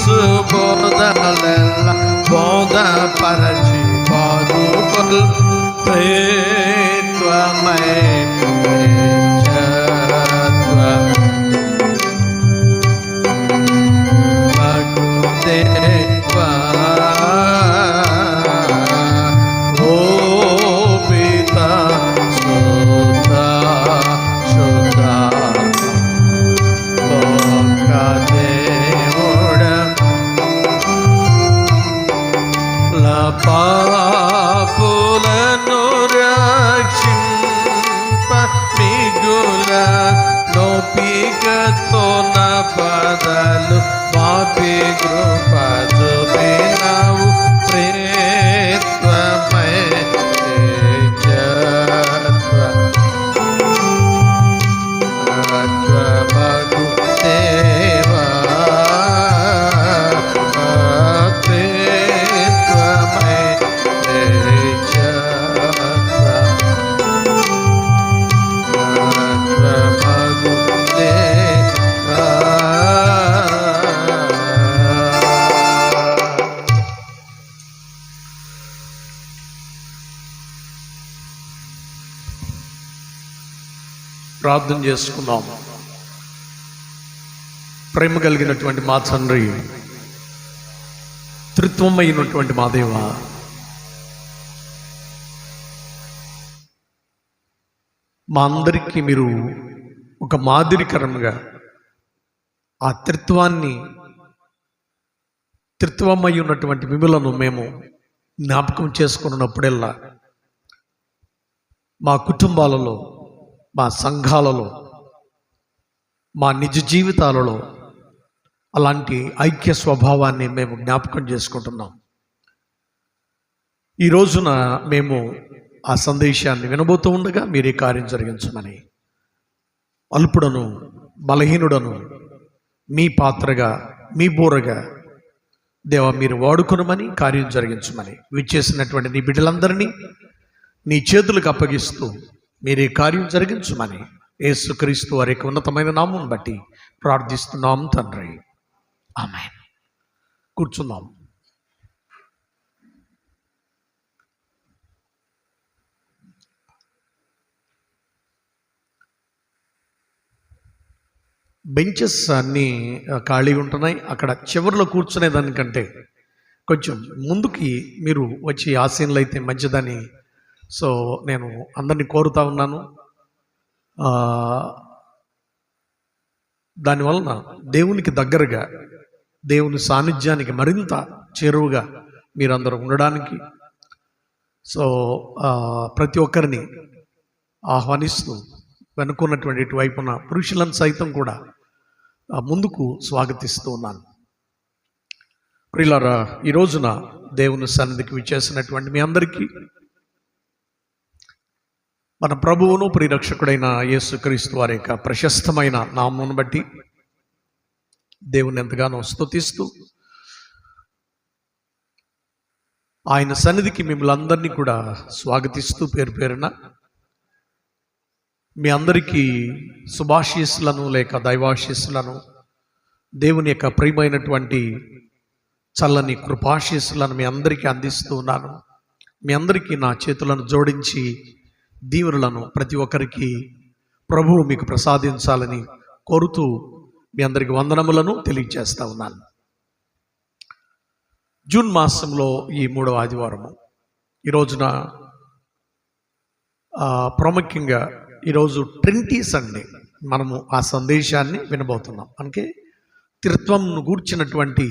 సుబోధలెల్ల బోధపరచి బాదుకొల్ ప్రేత్వమై మగుదేవా ఓ పితా సుతా సుతా పాపులను రక్షింప మిగుల నొప్పికతో నా పదలు పాపి కృప చూపినావు ప్రేత్వమై ప్రార్థన చేసుకుందాం. ప్రేమ కలిగినటువంటి మా తండ్రి, త్రిత్వమైనటువంటి మా దేవ, మా అందరికీ మీరు ఒక మాదిరికరంగా ఆ త్రిత్వమై ఉన్నటువంటి మిమ్ములను మేము జ్ఞాపకం చేసుకున్నప్పుడల్లా మా కుటుంబాలలో, మా సంఘాలలో, మా నిజ జీవితాలలో అలాంటి ఐక్య స్వభావాన్ని మేము జ్ఞాపకం చేసుకుంటున్నాం. ఈ రోజున మేము ఆ సందేశాన్ని వినబోతూ ఉండగా మీరే కార్యం జరిగించమని, అల్పుడను బలహీనుడను మీ పాత్రగా, మీ బోరగా దేవా మీరు వాడుకొనమని, కార్యం జరిగించమని, విచ్చేసినటువంటి నీ బిడ్డలందరినీ నీ చేతులకు అప్పగిస్తూ మీరే కార్యం జరిగించమని యేసుక్రీస్తు వారి యొక్క ఉన్నతమైన నామం బట్టి ప్రార్థిస్తున్నాం తండ్రి, ఆమేన్. కూర్చుందాం. బెంచెస్ అన్నీ ఖాళీగా ఉంటున్నాయి. అక్కడ చివరిలో కూర్చునే దానికంటే కొంచెం ముందుకి మీరు వచ్చి ఆసీనులు అయితే మంచిదని సో నేను అందరినీ కోరుతా ఉన్నాను. దానివలన దేవునికి దగ్గరగా, దేవుని సాన్నిధ్యానికి మరింత చేరువుగా మీరందరూ ఉండడానికి సో ప్రతి ఒక్కరిని ఆహ్వానిస్తూ వెనుకున్నటువంటి ఇటువైపున పురుషులను సైతం కూడా ముందుకు స్వాగతిస్తూ ఉన్నాను. ప్రియులారా, ఈ రోజున దేవుని సన్నిధికి విచ్చేసినటువంటి మీ అందరికీ మన ప్రభువును ప్రియరక్షకుడైన యేసుక్రీస్తు వారి యొక్క ప్రశస్తమైన నామమును బట్టి దేవుని ఎంతగానో స్తుతిస్తూ ఆయన సన్నిధికి మిమ్మల్ని అందరినీ కూడా స్వాగతిస్తూ పేరు పేరున మీ అందరికీ శుభాశీస్సులను లేక దైవాశీస్సులను, దేవుని యొక్క ప్రియమైనటువంటి చల్లని కృపాశీస్సులను మీ అందరికీ అందిస్తూ ఉన్నాను. మీ అందరికీ నా చేతులను జోడించి దీవెనలను ప్రతి ఒక్కరికి ప్రభువు మీకు ప్రసాదించాలని కోరుతూ మీ అందరికి వందనములను తెలియజేస్తా ఉన్నాను. జూన్ మాసంలో ఈ 3వ ఆదివారము ఈ రోజున ప్రాముఖ్యంగా ఈరోజు ట్రింటీ సండే మనము ఆ సందేశాన్ని వినబోతున్నాం. అందుకే త్రిత్వంను గూర్చినటువంటి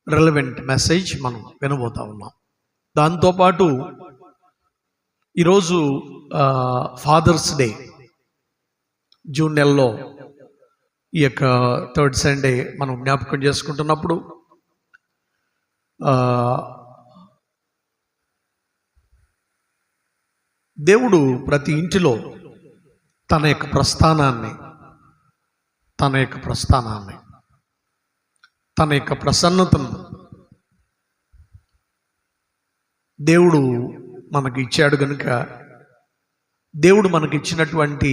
రెలవెంట్ మెసేజ్ మనం వినబోతా ఉన్నాం. దాంతోపాటు ఈరోజు ఫాదర్స్ డే, జూన్ నెలలో ఈ యొక్క థర్డ్ సండే మనం జ్ఞాపకం చేసుకుంటున్నప్పుడు దేవుడు ప్రతి ఇంటిలో తన యొక్క ప్రస్థానాన్ని తన యొక్క ప్రసన్నతను దేవుడు మనకి ఇచ్చాడు కనుక దేవుడు మనకి ఇచ్చినటువంటి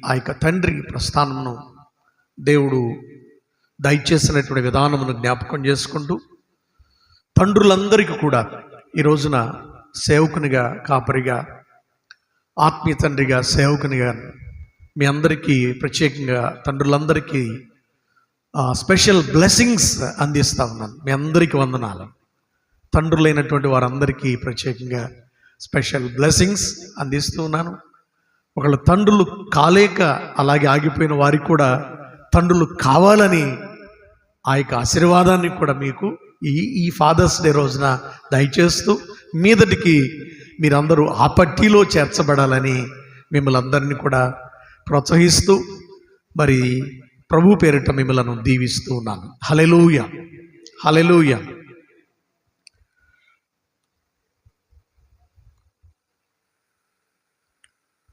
ఆ యొక్క తండ్రి ప్రస్థానంను దేవుడు దయచేసినటువంటి విధానమును జ్ఞాపకం చేసుకుంటూ తండ్రులందరికీ కూడా ఈ రోజున సేవకునిగా, కాపరిగా, ఆత్మీయ తండ్రిగా, సేవకునిగా మీ అందరికీ ప్రత్యేకంగా తండ్రులందరికీ స్పెషల్ బ్లెస్సింగ్స్ అందిస్తూ ఉన్నాను. మీ అందరికీ వందనాలు. తండ్రులైనటువంటి వారందరికీ ప్రత్యేకంగా స్పెషల్ బ్లెస్సింగ్స్ అందిస్తూ ఉన్నాను. ఒకళ్ళ తండ్రులు కాలేక అలాగే ఆగిపోయిన వారికి కూడా తండ్రులు కావాలని ఆ యొక్క ఆశీర్వాదాన్ని కూడా మీకు ఈ ఫాదర్స్ డే రోజున దయచేస్తూ మీదటికి మీరందరూ ఆ పట్టీలో చేర్చబడాలని మిమ్మల్ని అందరినీ కూడా ప్రోత్సహిస్తూ మరి ప్రభు పేరిట మిమ్మల్ని దీవిస్తూ ఉన్నాను. హల్లెలూయా, హల్లెలూయా.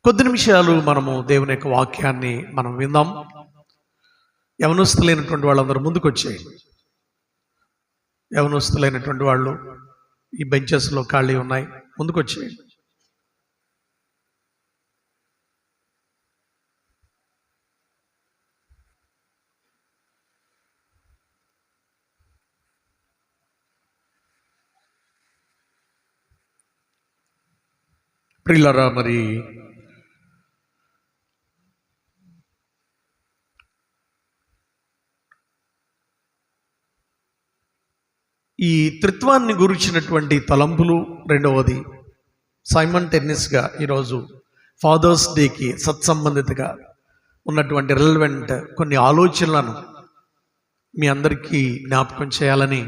కొద్ది నిమిషాలు మనము దేవుని యొక్క వాక్యాన్ని మనం విందాం. యవనస్తులైనటువంటి వాళ్ళందరూ ముందుకు వచ్చేయండి. యవనస్తులైనటువంటి వాళ్ళు ఈ బెంచెస్లో ఖాళీ ఉన్నాయి, ముందుకు వచ్చేయండి. ప్రియులారా, మరి ఈ త్రిత్వాన్ని గురించినటువంటి తలంపులు, రెండవది సైమల్టేనియస్గా ఈరోజు ఫాదర్స్ డేకి సత్సంబంధితగా ఉన్నటువంటి రిలవెంట్ కొన్ని ఆలోచనలను మీ అందరికీ జ్ఞాపకం చేయాలని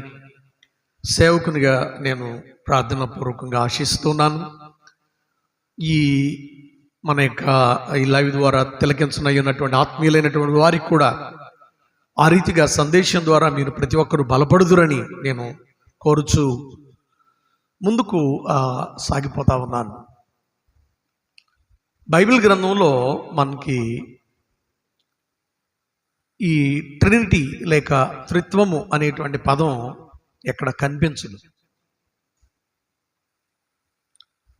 సేవకునిగా నేను ప్రార్థనాపూర్వకంగా ఆశిస్తున్నాను. ఈ మన యొక్క ఈ లైవ్ ద్వారా తిలకించనయ్యున్నటువంటి ఆత్మీయులైనటువంటి వారికి కూడా ఆ రీతిగా సందేశం ద్వారా మీరు ప్రతి ఒక్కరూ బలపడుదురని నేను కోరుచు ముందుకు సాగిపోతా ఉన్నాను. బైబిల్ గ్రంథంలో మనకి ఈ ట్రినిటీ లేక త్రిత్వము అనేటువంటి పదం ఎక్కడ కనిపించదు.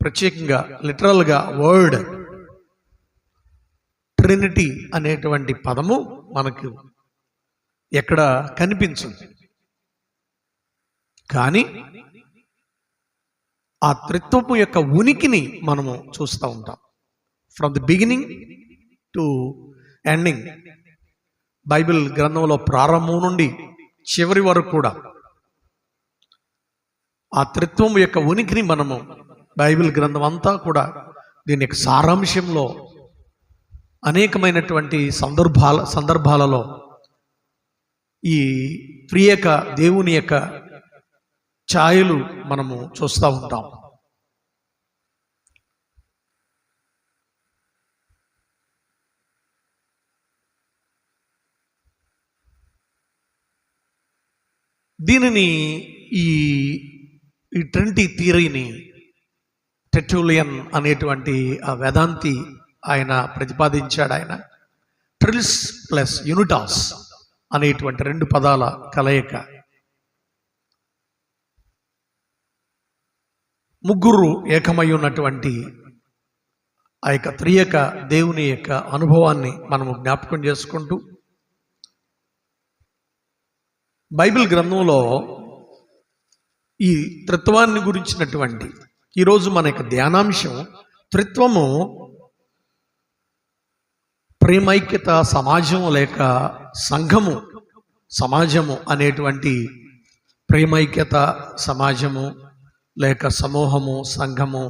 ప్రత్యేకంగా లిటరల్గా వర్డ్ ట్రినిటీ అనేటువంటి పదము మనకు ఎక్కడ కనిపించదు. కానీ ఆ త్రిత్వము యొక్క ఉనికిని మనము చూస్తూ ఉంటాం. From the beginning to ending, Bible గ్రంథంలో ప్రారంభం నుండి చివరి వరకు కూడా ఆ త్రిత్వము యొక్క ఉనికిని మనము బైబిల్ గ్రంథం అంతా కూడా దీని యొక్క సారాంశంలో అనేకమైనటువంటి సందర్భాలలో ఈ ప్రియక దేవుని యొక్క ఛాయలు మనము చూస్తూ ఉంటాం. దీనిని ఈ ట్రినిటీ థియరీని టెర్టులియన్ అనేటువంటి ఆ వేదాంతి ఆయన ప్రతిపాదించాడు. ఆయన ట్రిల్స్ ప్లస్ యూనిటాస్ అనేటువంటి రెండు పదాల కలయిక, ముగ్గురు ఏకమై ఉన్నటువంటి ఆ యొక్క త్రియక దేవుని యొక్క అనుభవాన్ని మనము జ్ఞాపకం చేసుకుంటూ బైబిల్ గ్రంథంలో ఈ త్రిత్వాన్ని గురించినటువంటి ఈరోజు మన యొక్క ధ్యానాంశం త్రిత్వము ప్రేమైక్యత సమాజం లేక సమాజము అనేటువంటి ప్రేమైక్యత సమాజము లేక సమూహము సంఘము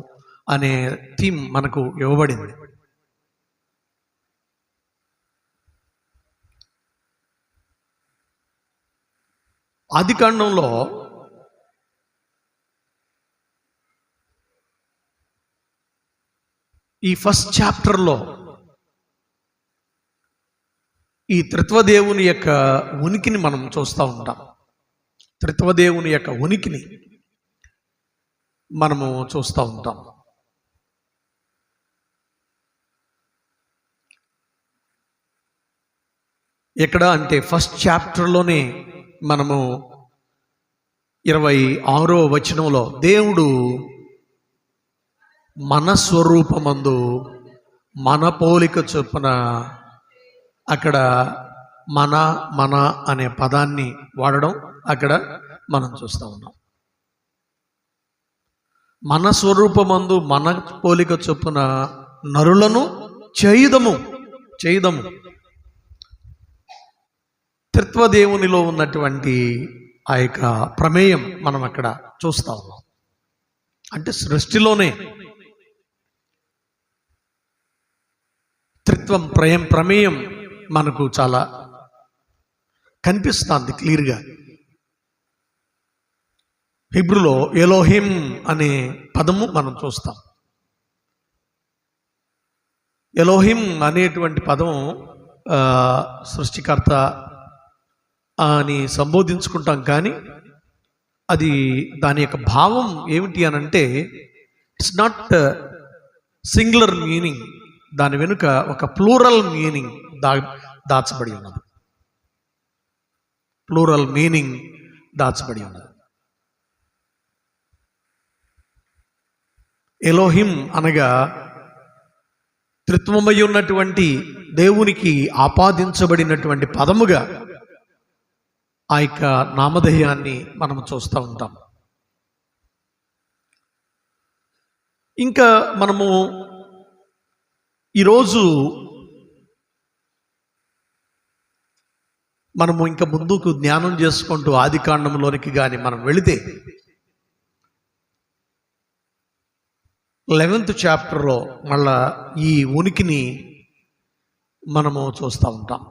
అనే థీమ్ మనకు ఇవ్వబడింది. ఆదికాండంలో ఈ ఫస్ట్ చాప్టర్లో ఈ త్రిత్వదేవుని యొక్క ఉనికిని మనం చూస్తూ ఉంటాం. త్రిత్వదేవుని యొక్క ఉనికిని మనము చూస్తూ ఉంటాం. ఎక్కడ అంటే ఫస్ట్ చాప్టర్లోనే మనము 26వ వచనంలో దేవుడు మన స్వరూపమందు మన పోలిక చొప్పున, అక్కడ మన అనే పదాన్ని వాడడం అక్కడ మనం చూస్తూ ఉన్నాం. మన స్వరూపమందు మన పోలిక చొప్పున నరులను చేయుదము. త్రిత్వదేవునిలో ఉన్నటువంటి ఆ యొక్క ప్రమేయం మనం అక్కడ చూస్తా ఉన్నాం. అంటే సృష్టిలోనే త్రిత్వం ప్రమేయం మనకు చాలా కనిపిస్తుంది క్లియర్గా. హీబ్రూలో ఎలోహిం అనే పదము మనం చూస్తాం. ఎలోహిం అనేటువంటి పదం సృష్టికర్త అని సంబోధించుకుంటాం, కానీ అది దాని యొక్క భావం ఏమిటి అని అంటే ఇట్స్ నాట్ సింగులర్ మీనింగ్. దాని వెనుక ఒక ప్లూరల్ మీనింగ్ దాచబడి ఉన్నది. ప్లూరల్ మీనింగ్ దాచబడి ఉన్నది. ఎలోహిం అనగా త్రిత్వమై ఉన్నటువంటి దేవునికి ఆపాదించబడినటువంటి పదముగా ఆ యొక్క నామధేయాన్ని మనం చూస్తూ ఉంటాం. ఇంకా మనము ఈరోజు ఇంకా ముందుకు జ్ఞానం చేసుకుంటూ ఆదికాండంలోనికి కానీ మనం వెళితే 11th చాప్టర్లో మళ్ళా ఈ ఉనికిని మనము చూస్తూ ఉంటాం.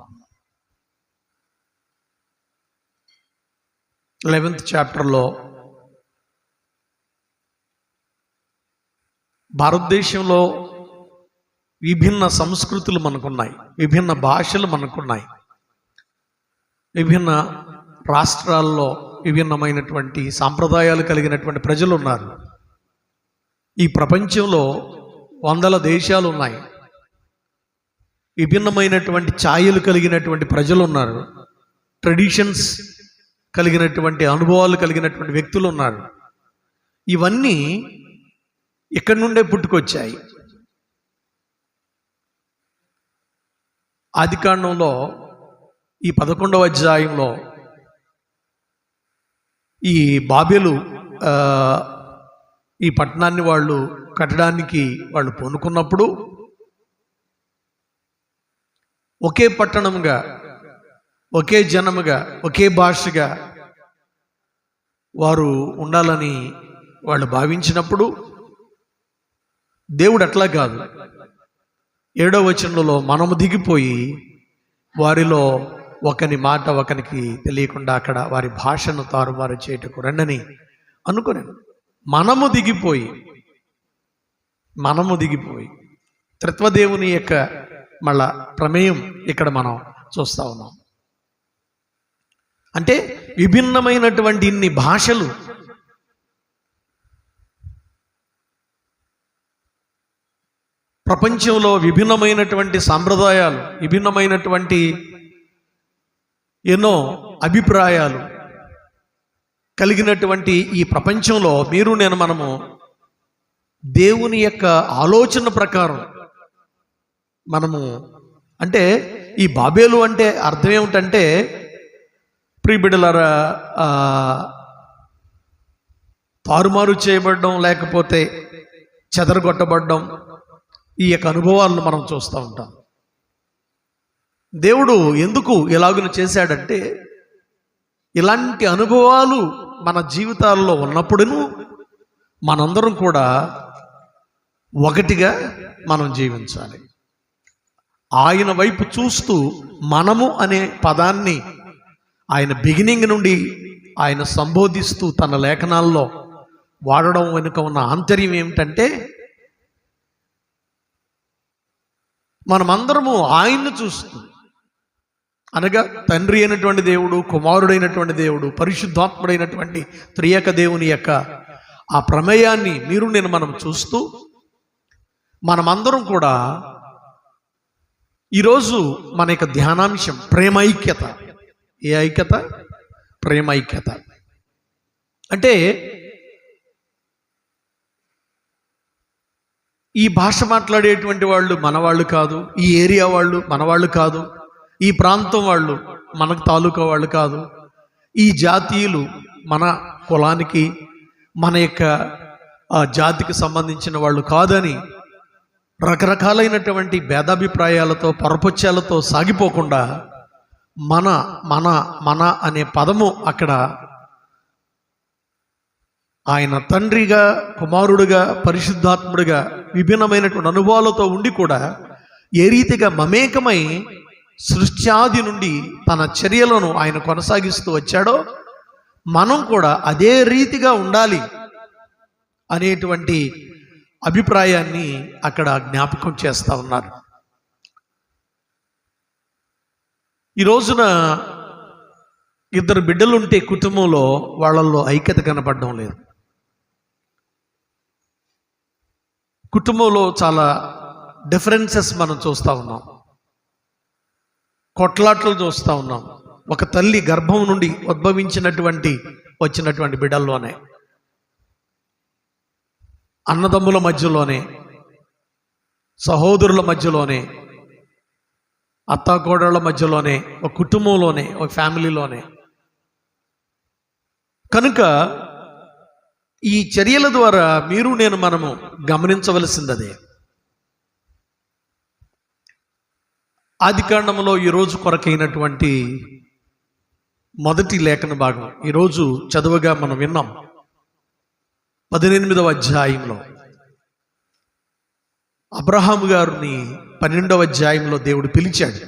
11th చాప్టర్లో భారతదేశంలో విభిన్న సంస్కృతులు మనకున్నాయి, విభిన్న భాషలు మనకున్నాయి, విభిన్న రాష్ట్రాల్లో విభిన్నమైనటువంటి సాంప్రదాయాలు కలిగినటువంటి ప్రజలు ఉన్నారు. ఈ ప్రపంచంలో 100 దేశాలు ఉన్నాయి. విభిన్నమైనటువంటి ఛాయలు కలిగినటువంటి ప్రజలు ఉన్నారు. ట్రెడిషన్స్ కలిగినటువంటి అనుభవాలు కలిగినటువంటి వ్యక్తులు ఉన్నారు. ఇవన్నీ ఇక్కడి నుండే పుట్టుకొచ్చాయి. ఆదికాండంలో ఈ 11వ అధ్యాయంలో ఈ బాబెలు ఈ పట్టణాన్ని వాళ్ళు కట్టడానికి వాళ్ళు పూనుకున్నప్పుడు ఒకే పట్టణంగా, ఒకే జనముగా, ఒకే భాషగా వారు ఉండాలని వాళ్ళు భావించినప్పుడు దేవుడు అట్లా కాదు, 7వ వచనంలో మనము దిగిపోయి వారిలో ఒకని మాట ఒకనికి తెలియకుండా అక్కడ వారి భాషను తారుమారు చేయటకు రండని అనుకున్నాను. మనము దిగిపోయి త్రిత్వదేవుని యొక్క మళ్ళా ప్రమేయం ఇక్కడ మనం చూస్తూ ఉన్నాం. అంటే విభిన్నమైనటువంటి ఇన్ని భాషలు, ప్రపంచంలో విభిన్నమైనటువంటి సాంప్రదాయాలు, విభిన్నమైనటువంటి ఎన్నో అభిప్రాయాలు కలిగినటువంటి ఈ ప్రపంచంలో మనము దేవుని యొక్క ఆలోచన ప్రకారం మనము, అంటే ఈ బాబేలు అంటే అర్థం ఏమిటంటే ప్రియబిడ్డలారా, తారుమారు చేయబడడం లేకపోతే చెదరగొట్టబడడం, ఈ యొక్క అనుభవాలను మనం చూస్తూ ఉంటాం. దేవుడు ఎందుకు ఎలాగున చేశాడంటే ఇలాంటి అనుభవాలు మన జీవితాల్లో ఉన్నప్పుడును మనందరం కూడా ఒకటిగా మనం జీవించాలి. ఆయన వైపు చూస్తూ మనము అనే పదాన్ని ఆయన బిగినింగ్ నుండి ఆయన సంబోధిస్తూ తన లేఖనాల్లో వాడడం వెనుక ఉన్న ఆంతర్యం ఏమిటంటే మనమందరము ఆయన్ను చూస్తూ అనగా తండ్రి అయినటువంటి దేవుడు, కుమారుడైనటువంటి దేవుడు, పరిశుద్ధాత్ముడైనటువంటి త్రియేక దేవుని యొక్క ఆ ప్రమేయాన్ని మనం చూస్తూ మనమందరం కూడా ఈరోజు మన యొక్క ధ్యానాంశం ప్రేమైక్యత. ఏ ఐక్యత? ప్రేమైక్యత. అంటే ఈ భాష మాట్లాడేటువంటి వాళ్ళు మన వాళ్ళు కాదు, ఈ ఏరియా వాళ్ళు మన వాళ్ళు కాదు, ఈ ప్రాంతం వాళ్ళు మనకు తాలూకా వాళ్ళు కాదు, ఈ జాతీయులు మన కులానికి మన యొక్క జాతికి సంబంధించిన వాళ్ళు కాదని రకరకాలైనటువంటి భేదాభిప్రాయాలతో పొరపొచ్చాలతో సాగిపోకుండా మన మన మన అనే పదము అక్కడ ఆయన తండ్రిగా, కుమారుడుగా, పరిశుద్ధాత్ముడిగా విభిన్నమైనటువంటి అనుభవాలతో ఉండి కూడా ఏ రీతిగా మమేకమై సృష్ట్యాది నుండి తన చర్యలను ఆయన కొనసాగిస్తూ వచ్చాడో మనం కూడా అదే రీతిగా ఉండాలి అనేటువంటి అభిప్రాయాన్ని అక్కడ జ్ఞాపకం చేస్తూ ఉన్నారు. ఈ రోజున ఇద్దరు బిడ్డలుంటే కుటుంబంలో వాళ్ళల్లో ఐక్యత కనపడడం లేదు. కుటుంబంలో చాలా డిఫరెన్సెస్ మనం చూస్తూ ఉన్నాం, కొట్లాట్లు చూస్తూ ఉన్నాం. ఒక తల్లి గర్భం నుండి వచ్చినటువంటి బిడ్డల్లోనే, అన్నదమ్ముల మధ్యలోనే, సహోదరుల మధ్యలోనే, అత్తాకోడళ్ళ మధ్యలోనే, ఒక కుటుంబంలోనే, ఒక ఫ్యామిలీలోనే. కనుక ఈ చర్యల ద్వారా మనము గమనించవలసిందదే. ఆదికాండంలో ఈరోజు కొరకైనటువంటి మొదటి లేఖన భాగం ఈరోజు చదువుగా మనం విన్నాం. 18వ అధ్యాయంలో అబ్రహాము గారిని 12వ అధ్యాయంలో దేవుడు పిలిచాడు.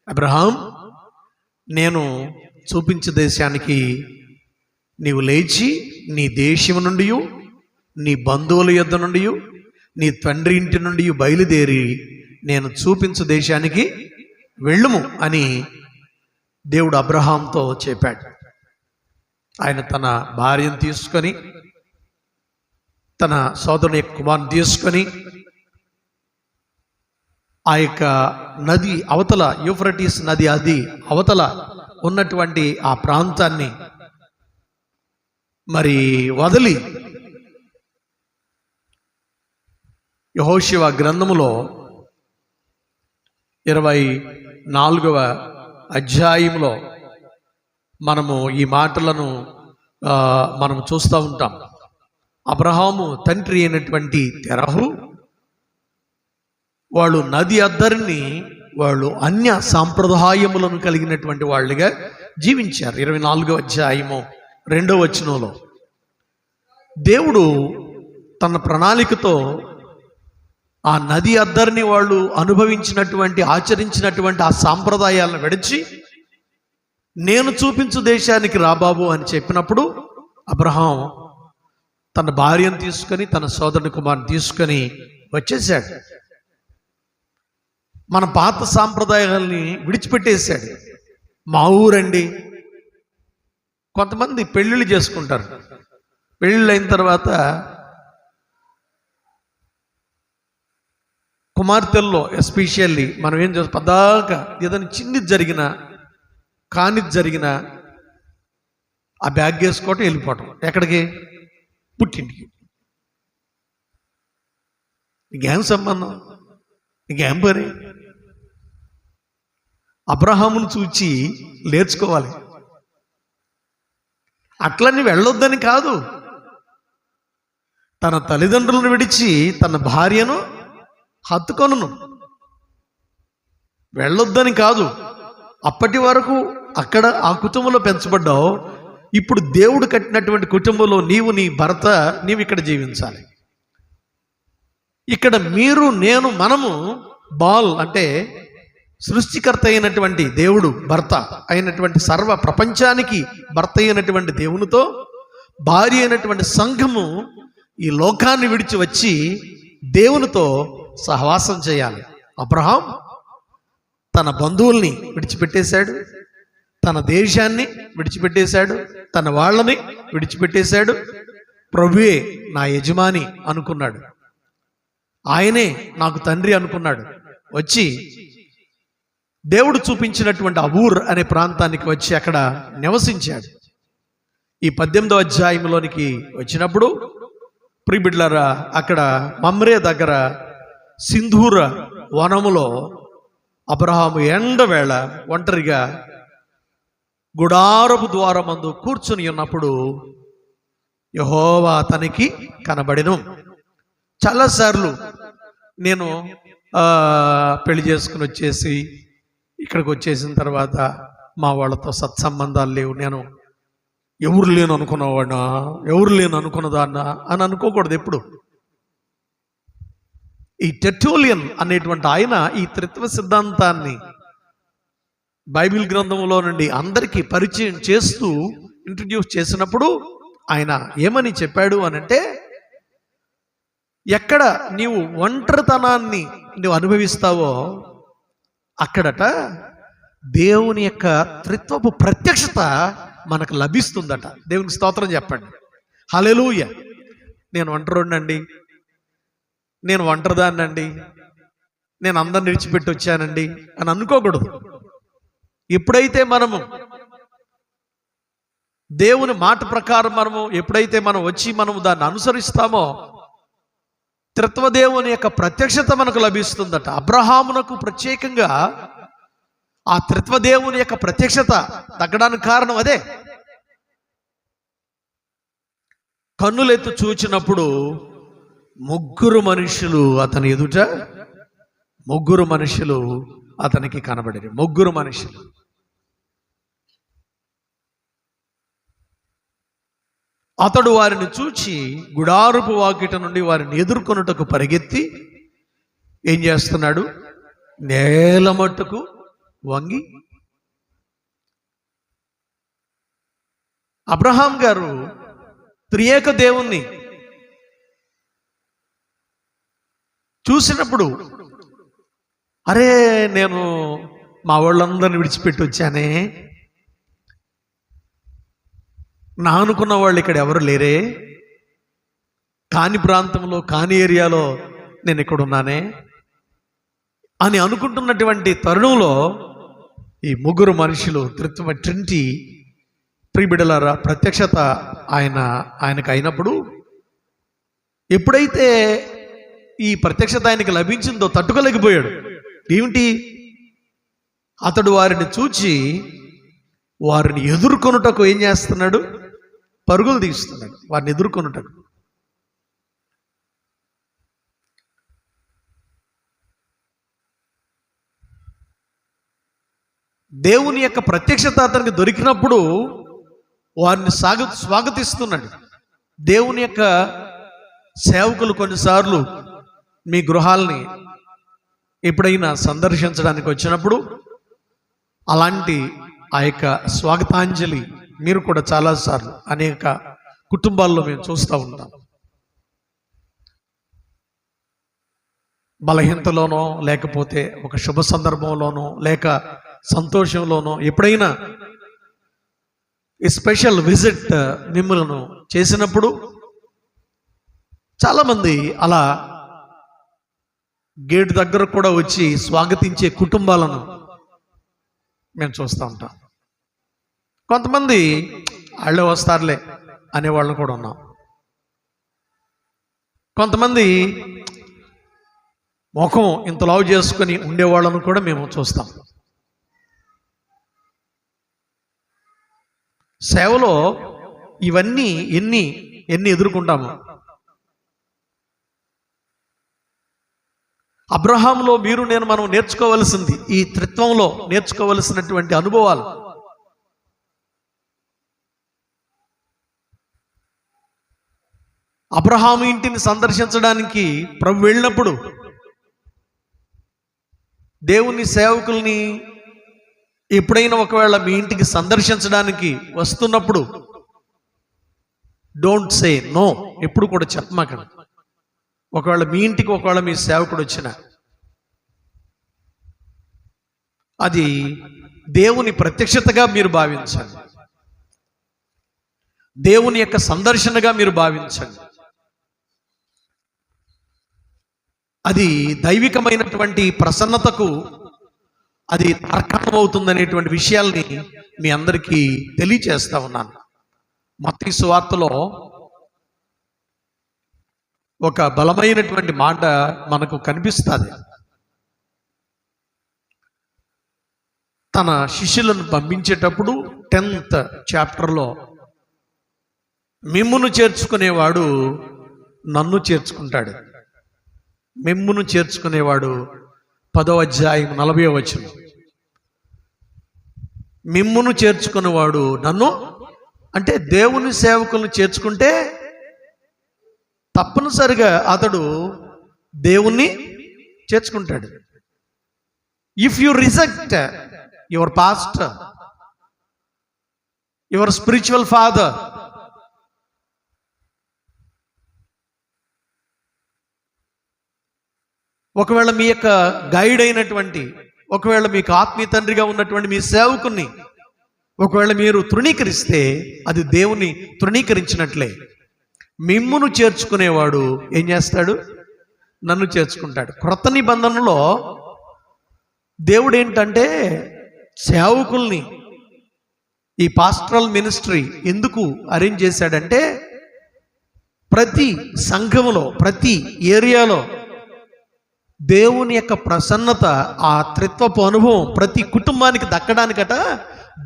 అబ్రహాం, నేను చూపించే దేశానికి నీవు లేచి నీ దేశం నుండి, నీ బంధువుల యొద్ద నుండి, నీ తండ్రి ఇంటి నుండి బయలుదేరి నేను చూపించు దేశానికి వెళ్ళుము అని దేవుడు అబ్రహాంతో చెప్పాడు. ఆయన తన భార్యను తీసుకొని, తన సోదరుని యొక్క కుమారుని తీసుకొని ఆ యొక్క నది అవతల, యూఫ్రటీస్ నది అది అవతల ఉన్నటువంటి ఆ ప్రాంతాన్ని వదిలి యెహోషువ గ్రంథములో 24వ అధ్యాయంలో మనము ఈ మాటలను మనం చూస్తూ ఉంటాం. అబ్రహాము తండ్రి అయినటువంటి తెరహు వాళ్ళు నది అద్దరిని వాళ్ళు అన్య సాంప్రదాయములను కలిగినటువంటి వాళ్ళుగా జీవించారు. 24వ అధ్యాయము 2వ వచనంలో దేవుడు తన ప్రణాళికతో ఆ నది అద్దరిని వాళ్ళు ఆచరించినటువంటి ఆ సాంప్రదాయాలను విడిచి నేను చూపించు దేశానికి రాబాబు అని చెప్పినప్పుడు అబ్రహాం తన భార్యను తీసుకొని, తన సోదరుని కుమారుని తీసుకొని వచ్చేసాడు. మన పాత సాంప్రదాయాలని విడిచిపెట్టేశాడు. మా ఊరండి. కొంతమంది పెళ్ళిళ్ళు చేసుకుంటారు. పెళ్ళిళ్ళు అయిన తర్వాత కుమార్తెల్లో ఎస్పెషల్లీ మనం ఏం చేస్తాం, పదాక ఏదైనా చిన్నది జరిగినా కానిది జరిగినా ఆ బ్యాగ్ వేసుకోవటం, వెళ్ళిపోవటం. ఎక్కడికి? పుట్టింటికి. నీకేం సంబంధం, నీకేం పని? అబ్రహామును చూచి నేర్చుకోవాలి. అట్లని వెళ్ళొద్దని కాదు, తన తల్లిదండ్రులను విడిచి తన భార్యను హత్తుకొను. వెళ్ళొద్దని కాదు, అప్పటి వరకు అక్కడ ఆ కుటుంబంలో పెంచబడ్డావు. ఇప్పుడు దేవుడు కట్టినటువంటి కుటుంబంలో నీవు, నీ భర్త, నీవు ఇక్కడ జీవించాలి. ఇక్కడ మనము బాల్ అంటే సృష్టికర్త అయినటువంటి దేవుడు, భర్త అయినటువంటి సర్వ ప్రపంచానికి భర్త అయినటువంటి దేవునితో భార్య అయినటువంటి సంఘము ఈ లోకాన్ని విడిచి వచ్చి దేవునితో సహవాసం చేయాలి. అబ్రహాం తన బంధువుల్ని విడిచిపెట్టేశాడు, తన దేశాన్ని విడిచిపెట్టేశాడు, తన వాళ్ళని విడిచిపెట్టేశాడు. ప్రభువే నా యజమాని అనుకున్నాడు, ఆయనే నాకు తండ్రి అనుకున్నాడు. వచ్చి దేవుడు చూపించినటువంటి అబూర్ అనే ప్రాంతానికి వచ్చి అక్కడ నివసించాడు. ఈ 18వ అధ్యాయంలోనికి వచ్చినప్పుడు ప్రియబిడ్డలారా, అక్కడ మమ్రే దగ్గర సింధూర వనములో అబ్రహాము ఎండవేళ ఒంటరిగా గుడారపు ద్వారమందు కూర్చుని ఉన్నప్పుడు యెహోవా అతనికి కనబడెను. చాలాసార్లు నేను పెళ్లి చేసుకుని వచ్చేసి ఇక్కడికి వచ్చేసిన తర్వాత మా వాళ్ళతో సత్సంబంధాలు లేవు, నేను ఎవరు లేను అనుకున్నవాడినా, ఎవరు లేను అనుకున్నదాన్నా అని అనుకోకూడదు ఎప్పుడు. ఈ టెర్టులియన్ అనేటువంటి ఆయన ఈ త్రిత్వ సిద్ధాంతాన్ని బైబిల్ గ్రంథంలో నుండి అందరికీ పరిచయం చేస్తూ ఇంట్రడ్యూస్ చేసినప్పుడు ఆయన ఏమని చెప్పాడు అనంటే, ఎక్కడ నీవు ఒంటరితనాన్ని నువ్వు అనుభవిస్తావో అక్కడట దేవుని యొక్క త్రిత్వపు ప్రత్యక్షత మనకు లభిస్తుందట. దేవునికి స్తోత్రం చెప్పండి. హల్లెలూయా. నేను ఒంటరినండి, నేను ఒంటరిదాన్నండి, నేను అందరిని విడిచిపెట్టి వచ్చానండి అని అనుకోకూడదు. ఎప్పుడైతే మనము దేవుని మాట ప్రకారం ఎప్పుడైతే మనం వచ్చి దాన్ని అనుసరిస్తామో త్రిత్వదేవుని యొక్క ప్రత్యక్షత మనకు లభిస్తుందట. అబ్రహామునకు ప్రత్యేకంగా ఆ త్రిత్వదేవుని యొక్క ప్రత్యక్షత తగ్గడానికి కారణం అదే. కన్నులెత్తు చూచినప్పుడు ముగ్గురు మనుషులు అతనికి కనబడారు. ముగ్గురు మనుషులు. అతడు వారిని చూచి గుడారపు వాకిట నుండి వారిని ఎదుర్కొనుటకు పరిగెత్తి ఏం చేస్తున్నాడు? నేల మట్టుకు వంగి. అబ్రహాం గారు త్రియేక దేవుణ్ణి చూసినప్పుడు, అరే నేను మా వాళ్ళందరిని విడిచిపెట్టి వచ్చానే, నా అనుకున్న వాళ్ళు ఇక్కడ ఎవరు లేరే, కాని ప్రాంతంలో కాని ఏరియాలో నేను ఇక్కడ ఉన్నానే అని అనుకుంటున్నటువంటి తరుణంలో ఈ ముగ్గురు మనుషులు ట్రినిటీ ప్రియబిడ్డలారా ప్రత్యక్షత ఆయనకు అయినప్పుడు, ఎప్పుడైతే ఈ ప్రత్యక్షత ఆయనకి లభించిందో తట్టుకోలేకపోయాడు. ఏమిటి? అతడు వారిని చూచి వారిని ఎదుర్కొనుటకు ఏం చేస్తున్నాడు? పరుగులు తీస్తున్నాడు వారిని ఎదుర్కొనుటకు. దేవుని యొక్క ప్రత్యక్షత అతనికి దొరికినప్పుడు వారిని స్వాగతిస్తున్నాడు. దేవుని యొక్క సేవకులు కొన్నిసార్లు మీ గృహాలని ఎప్పుడైనా సందర్శించడానికి వచ్చినప్పుడు అలాంటి ఆ యొక్క స్వాగతాంజలి మీరు కూడా చాలాసార్లు అనేక కుటుంబాల్లో మేము చూస్తూ ఉంటాం. బలహీనతలోనో లేకపోతే ఒక శుభ సందర్భంలోనో లేక సంతోషంలోనో ఎప్పుడైనా ఈ స్పెషల్ విజిట్ మిమ్మల్ని చేసినప్పుడు చాలామంది అలా గేటు దగ్గర కూడా వచ్చి స్వాగతించే కుటుంబాలను మేము చూస్తూ ఉంటాం. కొంతమంది వాళ్ళే వస్తారులే అనేవాళ్ళని కూడా ఉన్నాం. కొంతమంది ముఖం ఇంత లావు చేసుకొని ఉండేవాళ్ళను కూడా మేము చూస్తాం. సేవలో ఇవన్నీ ఎన్ని ఎదుర్కొంటాము. అబ్రహాంలో మనం నేర్చుకోవలసింది, ఈ త్రిత్వంలో నేర్చుకోవలసినటువంటి అనుభవాలు. అబ్రహాము ఇంటిని సందర్శించడానికి ప్రభు వెళ్ళినప్పుడు దేవుని సేవకుల్ని ఎప్పుడైనా ఒకవేళ మీ ఇంటికి సందర్శించడానికి వస్తున్నప్పుడు డోంట్ సే నో, ఎప్పుడు కూడా చెప్పమాకండి. ఒకవేళ మీ ఇంటికి మీ సేవకుడు వచ్చిన అది దేవుని ప్రత్యక్షతగా మీరు భావించండి, దేవుని యొక్క సందర్శనగా మీరు భావించండి. అది దైవికమైనటువంటి ప్రసన్నతకు అది తర్కణమవుతుందనేటువంటి విషయాల్ని మీ అందరికీ తెలియచేస్తా ఉన్నాను. మత్తయి సువార్తలో ఒక బలమైనటువంటి మాట మనకు కనిపిస్తుంది. తన శిష్యులను పంపించేటప్పుడు 10th చాప్టర్లో మిమ్మును చేర్చుకునేవాడు నన్ను చేర్చుకుంటాడు. మిమ్మును చేర్చుకునేవాడు 10వ అధ్యాయం 40వ వచనం. మిమ్మును చేర్చుకునేవాడు నన్ను, అంటే దేవుని సేవకులను చేర్చుకుంటే తప్పనిసరిగా అతడు దేవుణ్ణి చేర్చుకుంటాడు. If you reject your pastor, your spiritual father, ఒకవేళ మీ యొక్క గైడ్ అయినటువంటి, ఒకవేళ మీకు ఆత్మీయ తండ్రిగా ఉన్నటువంటి మీ సేవకుని ఒకవేళ మీరు తృణీకరిస్తే అది దేవుని తృణీకరించినట్లే. మిమ్మును చేర్చుకునేవాడు ఏం చేస్తాడు? నన్ను చేర్చుకుంటాడు. క్రొత్త నిబంధనలో దేవుడు ఏంటంటే సేవకుల్ని, ఈ పాస్టరల్ మినిస్ట్రీ ఎందుకు అరేంజ్ చేశాడంటే ప్రతి సంఘములో, ప్రతి ఏరియాలో దేవుని యొక్క ప్రసన్నత, ఆ త్రిత్వపు అనుభవం ప్రతి కుటుంబానికి దక్కడానికట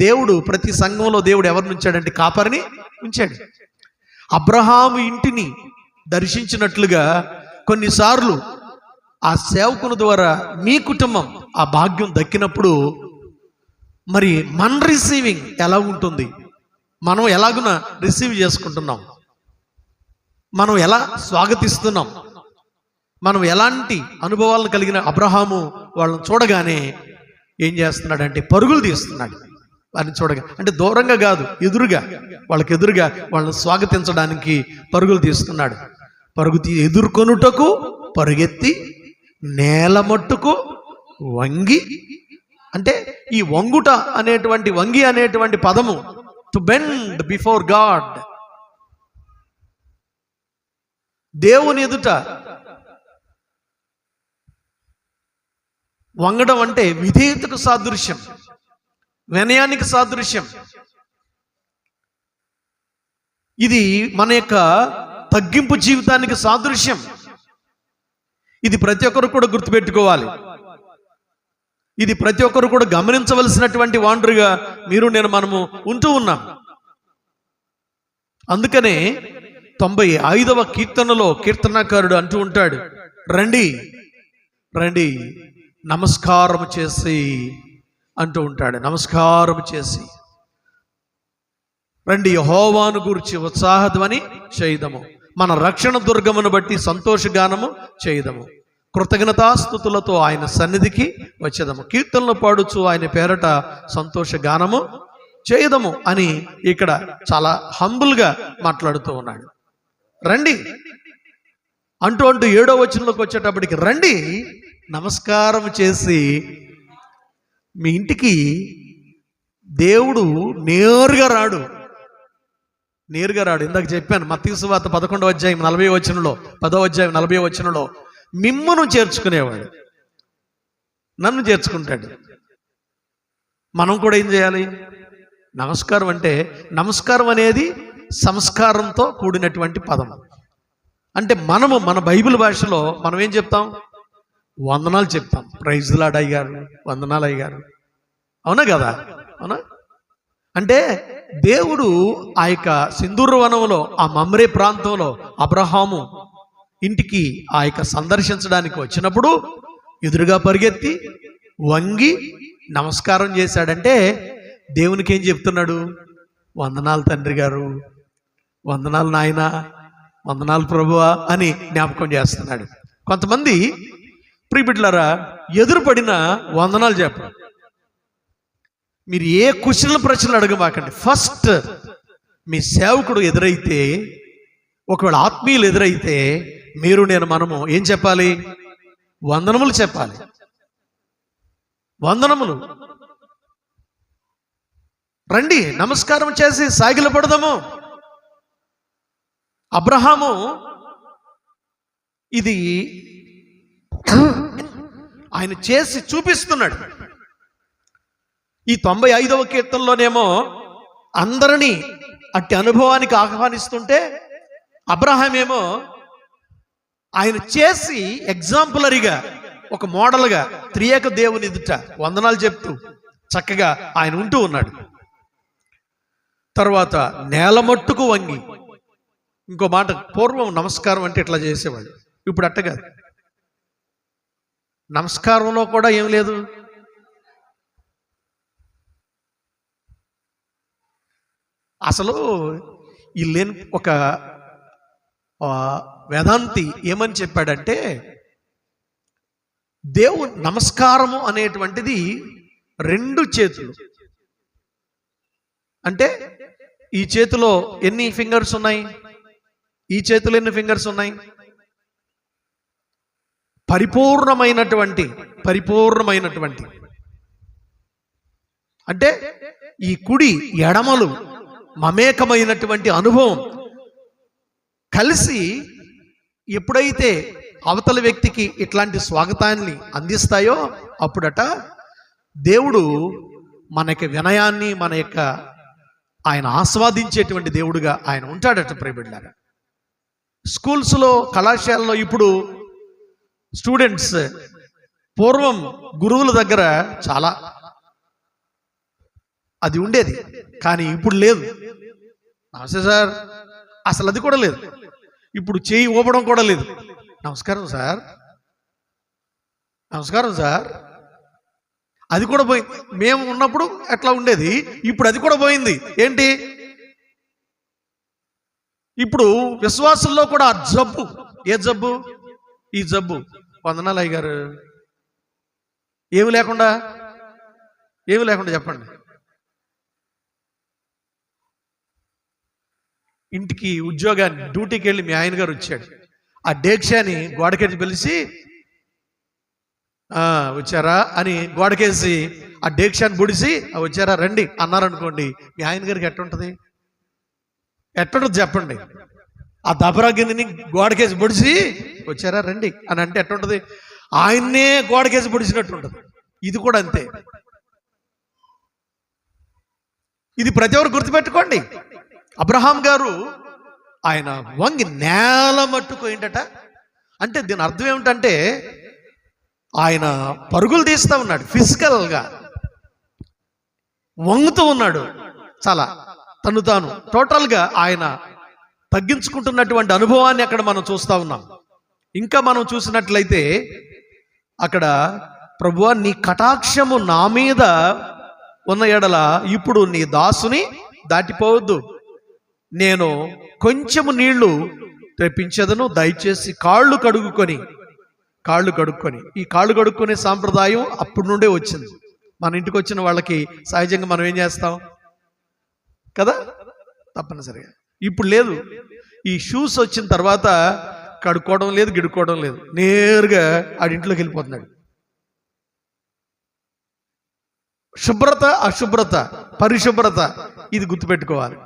దేవుడు ప్రతి సంఘంలో దేవుడు ఎవరిని ఉంచాడంటే కాపరిని ఉంచాడు. అబ్రహాము ఇంటిని దర్శించినట్లుగా కొన్నిసార్లు ఆ సేవకుని ద్వారా మీ కుటుంబం ఆ భాగ్యం దక్కినప్పుడు మరి మన రిసీవింగ్ ఎలా ఉంటుంది? మనం ఎలాగున రిసీవ్ చేసుకుంటున్నాం? మనం ఎలా స్వాగతిస్తున్నాం? మనం ఎలాంటి అనుభవాలను కలిగిన అబ్రహాము వాళ్ళని చూడగానే ఏం చేస్తున్నాడంటే పరుగులు తీస్తున్నాడు. వారిని చూడగా, అంటే దూరంగా కాదు, ఎదురుగా, వాళ్ళకి ఎదురుగా వాళ్ళని స్వాగతించడానికి పరుగులు తీస్తున్నాడు. ఎదుర్కొనుటకు పరుగెత్తి నేల మట్టుకు వంగి, అంటే ఈ వంగుట అనేటువంటి, వంగి అనేటువంటి పదము టు బెండ్ బిఫోర్ గాడ్, దేవుని ఎదుట వంగడం అంటే విధేయతకు సాదృశ్యం, వినయానికి సాదృశ్యం. ఇది మన యొక్క తగ్గింపు జీవితానికి సాదృశ్యం. ఇది ప్రతి ఒక్కరు కూడా గుర్తుపెట్టుకోవాలి. ఇది ప్రతి ఒక్కరు కూడా గమనించవలసినటువంటి వాండరుగా మీరు నేను మనము ఉంటూ ఉన్నాం. అందుకనే 95వ కీర్తనలో కీర్తనకారుడు అంటూ ఉంటాడు, రండి రండి నమస్కారం చేసి అంటూ ఉంటాడు. నమస్కారం చేసి రండి, యెహోవాను గురించి ఉత్సాహధ్వని చేయదము, మన రక్షణ దుర్గమును బట్టి సంతోషగానము చేయదము, కృతజ్ఞతాస్తుతులతో ఆయన సన్నిధికి వచ్చేదము, కీర్తనలు పాడుచు ఆయన పేరట సంతోషగానము చేయదము అని ఇక్కడ చాలా హంబుల్గా మాట్లాడుతూ ఉన్నాడు. రండి అంటూ 7వ వచనంలోకి వచ్చేటప్పటికి రండి నమస్కారం చేసి, మీ ఇంటికి దేవుడు నేరుగా రాడు. ఇందాక చెప్పాను, మత్తయి సువార్త 11వ అధ్యాయం 40వ వచనంలో, 10వ అధ్యాయం 40వ వచనంలో మిమ్మును చేర్చుకునేవాడు నన్ను చేర్చుకుంటాడు. మనం కూడా ఏం చేయాలి? నమస్కారం అంటే, నమస్కారం అనేది సంస్కారంతో కూడినటువంటి పదం. అంటే మనము మన బైబిల్ భాషలో మనం ఏం చెప్తాం? వందనాలు చెప్తాం. ప్రైజ్ లార్డ్ అయ్యారు, వందనాలు అయ్యారు, అవునా కదా? అవునా? అంటే దేవుడు ఆ యొక్క సింధూర వనంలో, ఆ మమ్రే ప్రాంతంలో అబ్రహాము ఇంటికి ఆ యొక్క సందర్శించడానికి వచ్చినప్పుడు ఎదురుగా పరిగెత్తి వంగి నమస్కారం చేశాడంటే దేవునికి ఏం చెప్తున్నాడు? వందనాలు తండ్రి గారు, వందనాలు నాయన, వందనాలు ప్రభువా అని జ్ఞాపకం చేస్తున్నాడు. కొంతమంది ప్రియబిడ్డలారా ఎదురుపడిన వందనాలు చెప్పరు. మీరు ఏ ప్రశ్నలు అడగమాకండి. ఫస్ట్ మీ సేవకుడు ఎదురైతే, ఒకవేళ ఆత్మీయులు ఎదురైతే మీరు నేను మనము ఏం చెప్పాలి? వందనములు చెప్పాలి. వందనములు, రండి నమస్కారం చేసి సాగిలపడదాము. అబ్రహాము ఇది ఆయన చేసి చూపిస్తున్నాడు. ఈ 95వ కీర్తనలోనేమో అందరినీ అట్టి అనుభవానికి ఆహ్వానిస్తుంటే, అబ్రహాం ఏమో ఆయన చేసి ఎగ్జాంపులరీగా ఒక మోడల్గా త్రియేక దేవుని ఎదుట వందనాలు చెప్తూ చక్కగా ఆయన ఉంటూ ఉన్నాడు. తర్వాత నేల మట్టుకు వంగి, ఇంకో మాట, పూర్వం నమస్కారం అంటే ఇట్లా చేసేవాడు, ఇప్పుడు అట్టగా నమస్కారంలో కూడా ఏం లేదు. అసలు ఈ లేని ఒక వేదాంతి ఏమని చెప్పాడంటే, దేవుడు నమస్కారము అనేటువంటిది 2 చేతులు. అంటే ఈ చేతిలో ఎన్ని ఫింగర్స్ ఉన్నాయి, ఈ చేతిలో ఎన్ని ఫింగర్స్ ఉన్నాయి? పరిపూర్ణమైనటువంటి అంటే ఈ కుడి ఎడమలు మమేకమైనటువంటి అనుభవం కలిసి ఎప్పుడైతే అవతల వ్యక్తికి ఇట్లాంటి స్వాగతాన్ని అందిస్తాయో అప్పుడట దేవుడు మనకి వినయాన్ని ఆయన ఆస్వాదించేటువంటి దేవుడుగా ఆయన ఉంటాడట. ప్రియబిడ్డలారా, స్కూల్స్లో కళాశాలలో ఇప్పుడు స్టూడెంట్స్ పూర్వం గురువుల దగ్గర చాలా అది ఉండేది, కానీ ఇప్పుడు లేదు. నమస్తే సార్, అసలు అది కూడా లేదు. ఇప్పుడు చేయి ఊపడం కూడా లేదు. నమస్కారం సార్, నమస్కారం సార్, అది కూడా పోయింది. మేము ఉన్నప్పుడు ఎట్లా ఉండేది, ఇప్పుడు అది కూడా పోయింది. ఏంటి, ఇప్పుడు విశ్వాసుల్లో కూడా ఆ జబ్బు. ఏ జబ్బు? ఈ జబ్బు. వందనాలు అయ్య గారు, ఏమి లేకుండా చెప్పండి. ఇంటికి ఉద్యోగాన్ని డ్యూటీకి వెళ్ళి మీ ఆయన గారు వచ్చాడు, ఆ డేక్షాని గోడకేసి పిలిచి వచ్చారా అని గోడకేసి ఆ డేక్షాని బుడిసి వచ్చారా రండి అన్నారనుకోండి, మీ ఆయన గారికి ఎట్టుంటుంది చెప్పండి. ఆ దబరా గిన్నెని గోడకేసి బుడిసి వచ్చారా రండి అని అంటే ఎట్టుంటుంది? ఆయన్నే గోడకేసి బుడిసినట్టు ఉంటుంది. ఇది కూడా అంతే. ఇది ప్రతి ఒక్కరు గుర్తుపెట్టుకోండి. అబ్రహాం గారు ఆయన వంగి నేల మట్టుకు ఏంటట అంటే దీని అర్థం ఏమిటంటే ఆయన పరుగులు తీస్తూ ఉన్నాడు, ఫిజికల్గా వంగుతూ ఉన్నాడు. చాలా తాను టోటల్గా ఆయన తగ్గించుకుంటున్నటువంటి అనుభవాన్ని అక్కడ మనం చూస్తూ ఉన్నాం. ఇంకా మనం చూసినట్లయితే అక్కడ, ప్రభువా నీ కటాక్షము నా మీద ఉన్న ఎడల ఇప్పుడు నీ దాసుని దాటిపోవద్దు, నేను కొంచెము నీళ్లు తెప్పించదను, దయచేసి కాళ్ళు కడుక్కొని. ఈ కాళ్ళు కడుక్కునే సాంప్రదాయం అప్పటి నుండే వచ్చింది. మన ఇంటికి వచ్చిన వాళ్ళకి సహజంగా మనం ఏం చేస్తాం కదా, తప్పనిసరిగా. ఇప్పుడు లేదు. ఈ షూస్ వచ్చిన తర్వాత కడుక్కోవడం లేదు, గిడుక్కోవడం లేదు, నేరుగా ఆడింట్లోకి వెళ్ళిపోతున్నాడు. శుభ్రత, అశుభ్రత, పరిశుభ్రత, ఇది గుర్తుపెట్టుకోవాలి.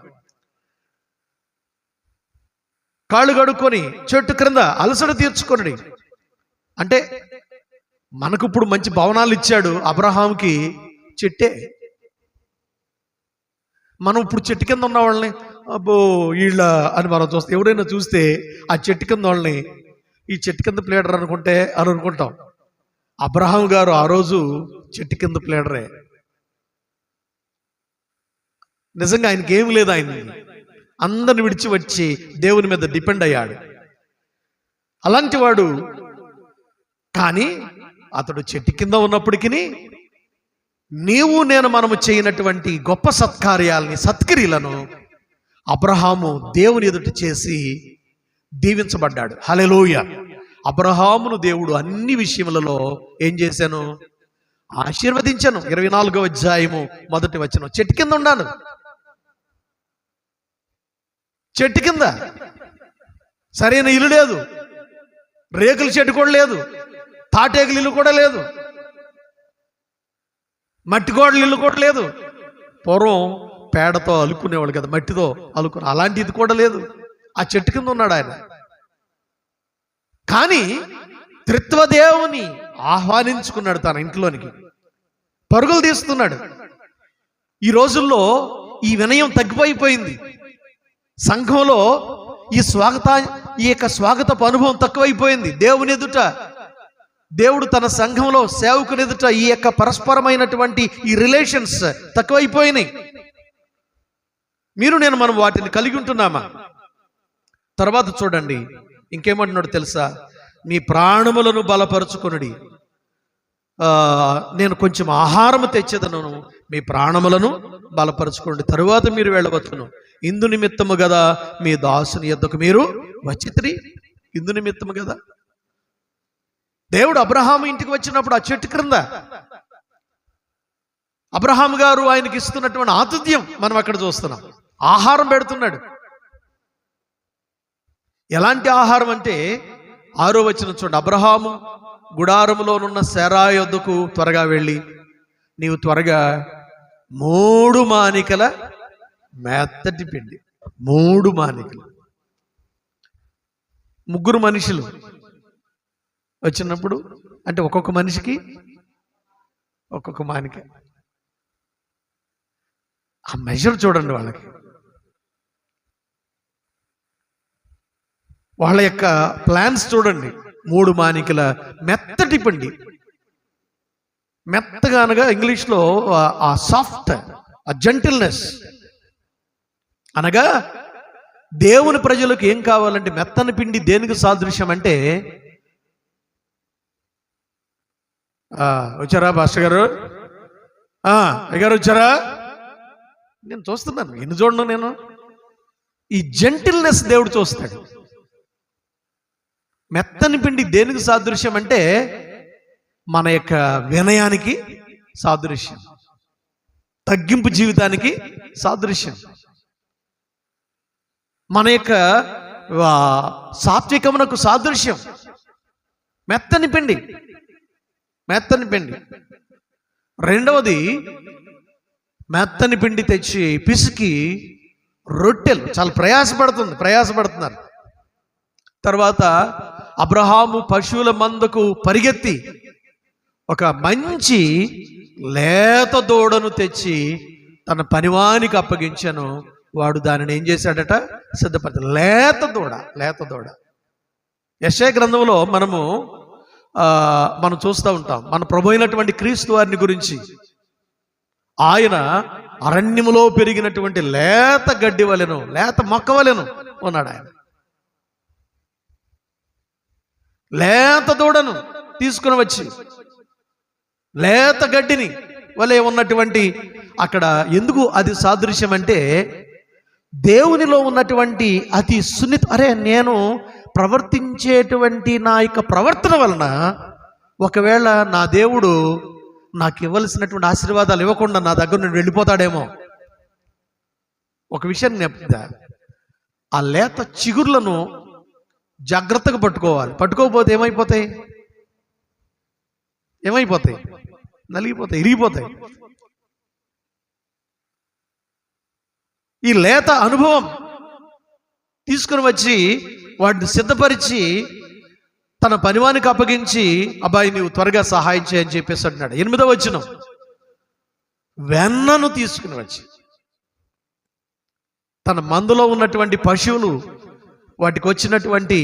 కాళ్ళు కడుక్కొని చెట్టు క్రింద అలసట తీర్చుకొని, అంటే మనకు ఇప్పుడు మంచి భవనాలు ఇచ్చాడు అబ్రహాంకి చెట్టే. మనం ఇప్పుడు చెట్టు కింద ఉన్న వాళ్ళని అబ్బో వీళ్ళ అని మనం చూస్తాం. ఎవరైనా చూస్తే ఆ చెట్టు కింద వాళ్ళని ఈ చెట్టు కింద ప్లేడర్ అనుకుంటాం. అబ్రహాం గారు ఆ రోజు చెట్టు కింద ప్లేడరే. నిజంగా ఆయనకి ఏం లేదు, ఆయన అందరిని విడిచి వచ్చి దేవుని మీద డిపెండ్ అయ్యాడు. అలాంటి వాడు. కానీ అతడు చెట్టు కింద ఉన్నప్పటికీ మనము చేయనటువంటి గొప్ప సత్కార్యాలని, సత్క్రియలను అబ్రహాము దేవుని ఎదుట చేసి దీవించబడ్డాడు. హల్లెలూయా. అబ్రహామును దేవుడు అన్ని విషయములలో ఏం చేశాను? ఆశీర్వదించాను. 24వ అధ్యాయము 1వ వచనం. చెట్టు కింద ఉన్నాను, చెట్టు కింద. సరైన ఇల్లు లేదు, రేకుల చెట్టు కూడా లేదు, తాటేకుల ఇల్లు కూడా లేదు. మట్టి గోడలు ఇల్లు కూడా లేదు. పూర్వం పేడతో అలుకునేవాళ్ళు కదా, మట్టితో అలుకుని, అలాంటిది కూడా లేదు. ఆ చెట్టు కింద ఉన్నాడు ఆయన. కానీ త్రిత్వదేవుని ఆహ్వానించుకున్నాడు తన ఇంట్లోనికి, పరుగులు తీస్తున్నాడు. ఈ రోజుల్లో ఈ వినయం తగ్గిపోయిపోయింది. సంఘంలో ఈ యొక్క స్వాగతపు అనుభవం తక్కువైపోయింది. దేవుని ఎదుట, దేవుడు తన సంఘంలో సేవకుని ఎదుట ఈ యొక్క పరస్పరమైనటువంటి ఈ రిలేషన్స్ తక్కువైపోయినాయి. మనం వాటిని కలిగి ఉంటున్నామా? తర్వాత చూడండి ఇంకేమంటున్నాడు తెలుసా? మీ ప్రాణములను బలపరుచుకొనుడి. నేను కొంచెం ఆహారము తెచ్చేదను, మీ ప్రాణములను బలపరుచుకోండి, తరువాత మీరు వెళ్ళవచ్చును. ఇందు నిమిత్తము కదా మీ దాసుని యొద్దకు మీరు వచ్చితిరి. ఇందు నిమిత్తము కదా. దేవుడు అబ్రహాము ఇంటికి వచ్చినప్పుడు ఆ చెట్టు క్రింద అబ్రహాము గారు ఆయనకి ఇస్తున్నటువంటి ఆతిథ్యం మనం అక్కడ చూస్తున్నాం. ఆహారం పెడుతున్నాడు. ఎలాంటి ఆహారం అంటే 6వ వచనం చూడండి. అబ్రహాము గుడారములోనున్న శారా యొద్దకు త్వరగా వెళ్ళి, నీవు త్వరగా 3 మానికల మెత్తటి పిండి. 3 మానికలు. 3 మనుషులు వచ్చినప్పుడు అంటే ఒక్కొక్క మనిషికి ఒక్కొక్క మానిక. ఆ మెజర్ చూడండి. వాళ్ళ యొక్క ప్లాన్స్ చూడండి. 3 మానికల మెత్తటి పిండి. మెత్తగా అనగా ఇంగ్లీష్లో ఆ సాఫ్ట్, ఆ జెంటిల్నెస్ అనగా దేవుని ప్రజలకు ఏం కావాలంటే మెత్తని పిండి దేనికి సాదృశ్యం అంటే, వచ్చారా పాస్టర్ గారు? అయ్యగారు వచ్చారా? నేను చూస్తున్నాను, ఎన్ని చూడను నేను. ఈ జెంటిల్నెస్ దేవుడు చూస్తాడు. మెత్తని పిండి దేనికి సాదృశ్యం అంటే మన యొక్క వినయానికి సాదృశ్యం, తగ్గింపు జీవితానికి సాదృశ్యం, మన యొక్క సాత్వికమునకు సాదృశ్యం. మెత్తని పిండి. రెండవది, మెత్తని పిండి తెచ్చి పిసికి రొట్టెలు. చాలా ప్రయాసపడుతున్నారు. తర్వాత అబ్రహాము పశువుల మందకు పరిగెత్తి ఒక మంచి లేత దూడను తెచ్చి తన పనివానికి అప్పగించాను. వాడు దానిని ఏం చేశాడట? సిద్ధపరచ. లేత దూడ. యెషయా గ్రంథంలో మనం చూస్తూ ఉంటాం మన ప్రభు అయినటువంటి క్రీస్తు వారిని గురించి. ఆయన అరణ్యములో పెరిగినటువంటి లేత గడ్డి వలెను, లేత మొక్క వలెను ఉన్నాడు. ఆయన లేత దూడను తీసుకుని వచ్చి లేత గడ్డిని వలె ఉన్నటువంటి అక్కడ, ఎందుకు అది సాదృశ్యం అంటే దేవునిలో ఉన్నటువంటి అతి నేను ప్రవర్తించేటువంటి నా యొక్క ప్రవర్తన వలన ఒకవేళ నా దేవుడు నాకు ఇవ్వాల్సినటువంటి ఆశీర్వాదాలు ఇవ్వకుండా నా దగ్గర నుండి వెళ్ళిపోతాడేమో. ఒక విషయం చెప్తా, ఆ లేత చిగుర్లను జాగ్రత్తగా పట్టుకోవాలి. పట్టుకోకపోతే ఏమైపోతాయి? నలిగిపోతాయి, ఇరిగిపోతాయి. ఈ లేత అనుభవం తీసుకుని వచ్చి వాటిని సిద్ధపరిచి తన పనివానికి అప్పగించి, అబ్బాయి నీవు త్వరగా సహాయం చేయని చెప్పేసి అంటున్నాడు. 8వ వచనం, వెన్నను తీసుకుని వచ్చి తన మందులో ఉన్నటువంటి పశువులు వాటికి వచ్చినటువంటి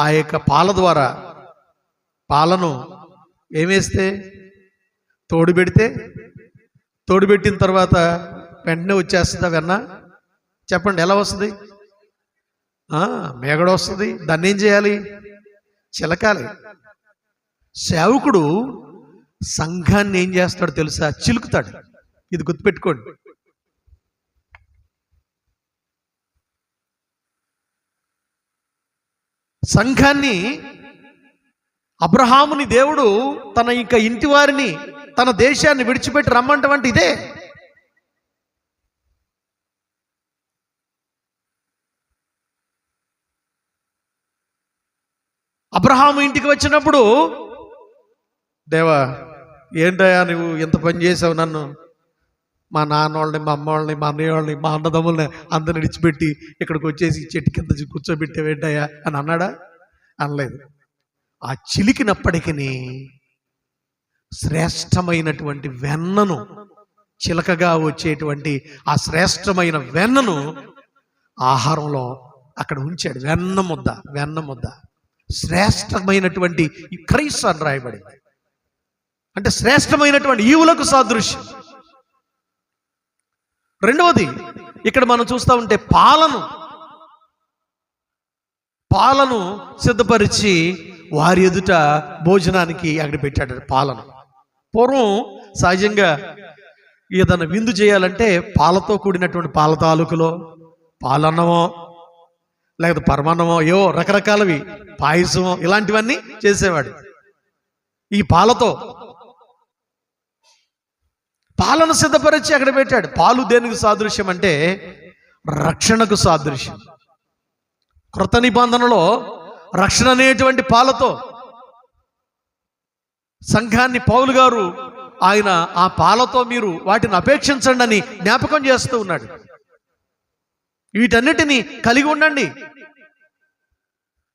ఆ యొక్క పాల ద్వారా పాలను ఏమేస్తే తోడుపెట్టిన తర్వాత వెంటనే వచ్చేస్తుందా వెన్న? చెప్పండి, ఎలా వస్తుంది? మేగడ వస్తుంది. దాన్ని ఏం చేయాలి? చిలకాలి. సేవకుడు సంఘాన్ని ఏం చేస్తాడు తెలుసా? చిలుకుతాడు. ఇది గుర్తుపెట్టుకోండి. సంఘాన్ని, అబ్రహాముని దేవుడు తన ఇంటి వారిని, తన దేశాన్ని విడిచిపెట్టి రమ్మంటవంటే ఇదే. అబ్రహాము ఇంటికి వచ్చినప్పుడు, దేవా ఏంటయ్యా నువ్వు ఇంత పని చేసావు, నన్ను మా నాన్న వాళ్ళని, మా అమ్మ వాళ్ళని, మా అన్నయ్య వాళ్ళని, మా అన్నదమ్ముల్ని అందరిని విడిచిపెట్టి ఇక్కడికి వచ్చేసి చెట్టు కింద కూర్చోబెట్టేవేంటయ్యా అని అన్నాడా? అనలేదు. ఆ చిలికినప్పటికీ శ్రేష్టమైనటువంటి వెన్నను, చిలకగా వచ్చేటువంటి ఆ శ్రేష్టమైన వెన్నను ఆహారంలో అక్కడ ఉంచాడు. వెన్న ముద్ద శ్రేష్టమైనటువంటి క్రైస్ అని రాయబడింది. అంటే శ్రేష్టమైనటువంటి ఈవులకు సాదృశ్యం. రెండవది ఇక్కడ మనం చూస్తూ ఉంటే పాలను సిద్ధపరిచి వారి ఎదుట భోజనానికి అక్కడ పెట్టాడు పాలను. పూర్వం సహజంగా ఏదైనా విందు చేయాలంటే పాలతో కూడినటువంటి పాల తాలూకులో పాలన్నమో లేకపోతే పరమాన్నమో ఏవో రకరకాలవి, పాయసమో ఇలాంటివన్నీ చేసేవాడు. ఈ పాలను సిద్ధపరిచి అక్కడ పెట్టాడు. పాలు దేనికి సాదృశ్యం అంటే రక్షణకు సాదృశ్యం. కృత నిబంధనలో రక్షణ అనేటువంటి పాలతో సంఘాన్ని పౌలు గారు ఆయన ఆ పాలతో మీరు వాటిని అపేక్షించండి అని జ్ఞాపకం చేస్తూ ఉన్నాడు. వీటన్నిటినీ కలిగి ఉండండి.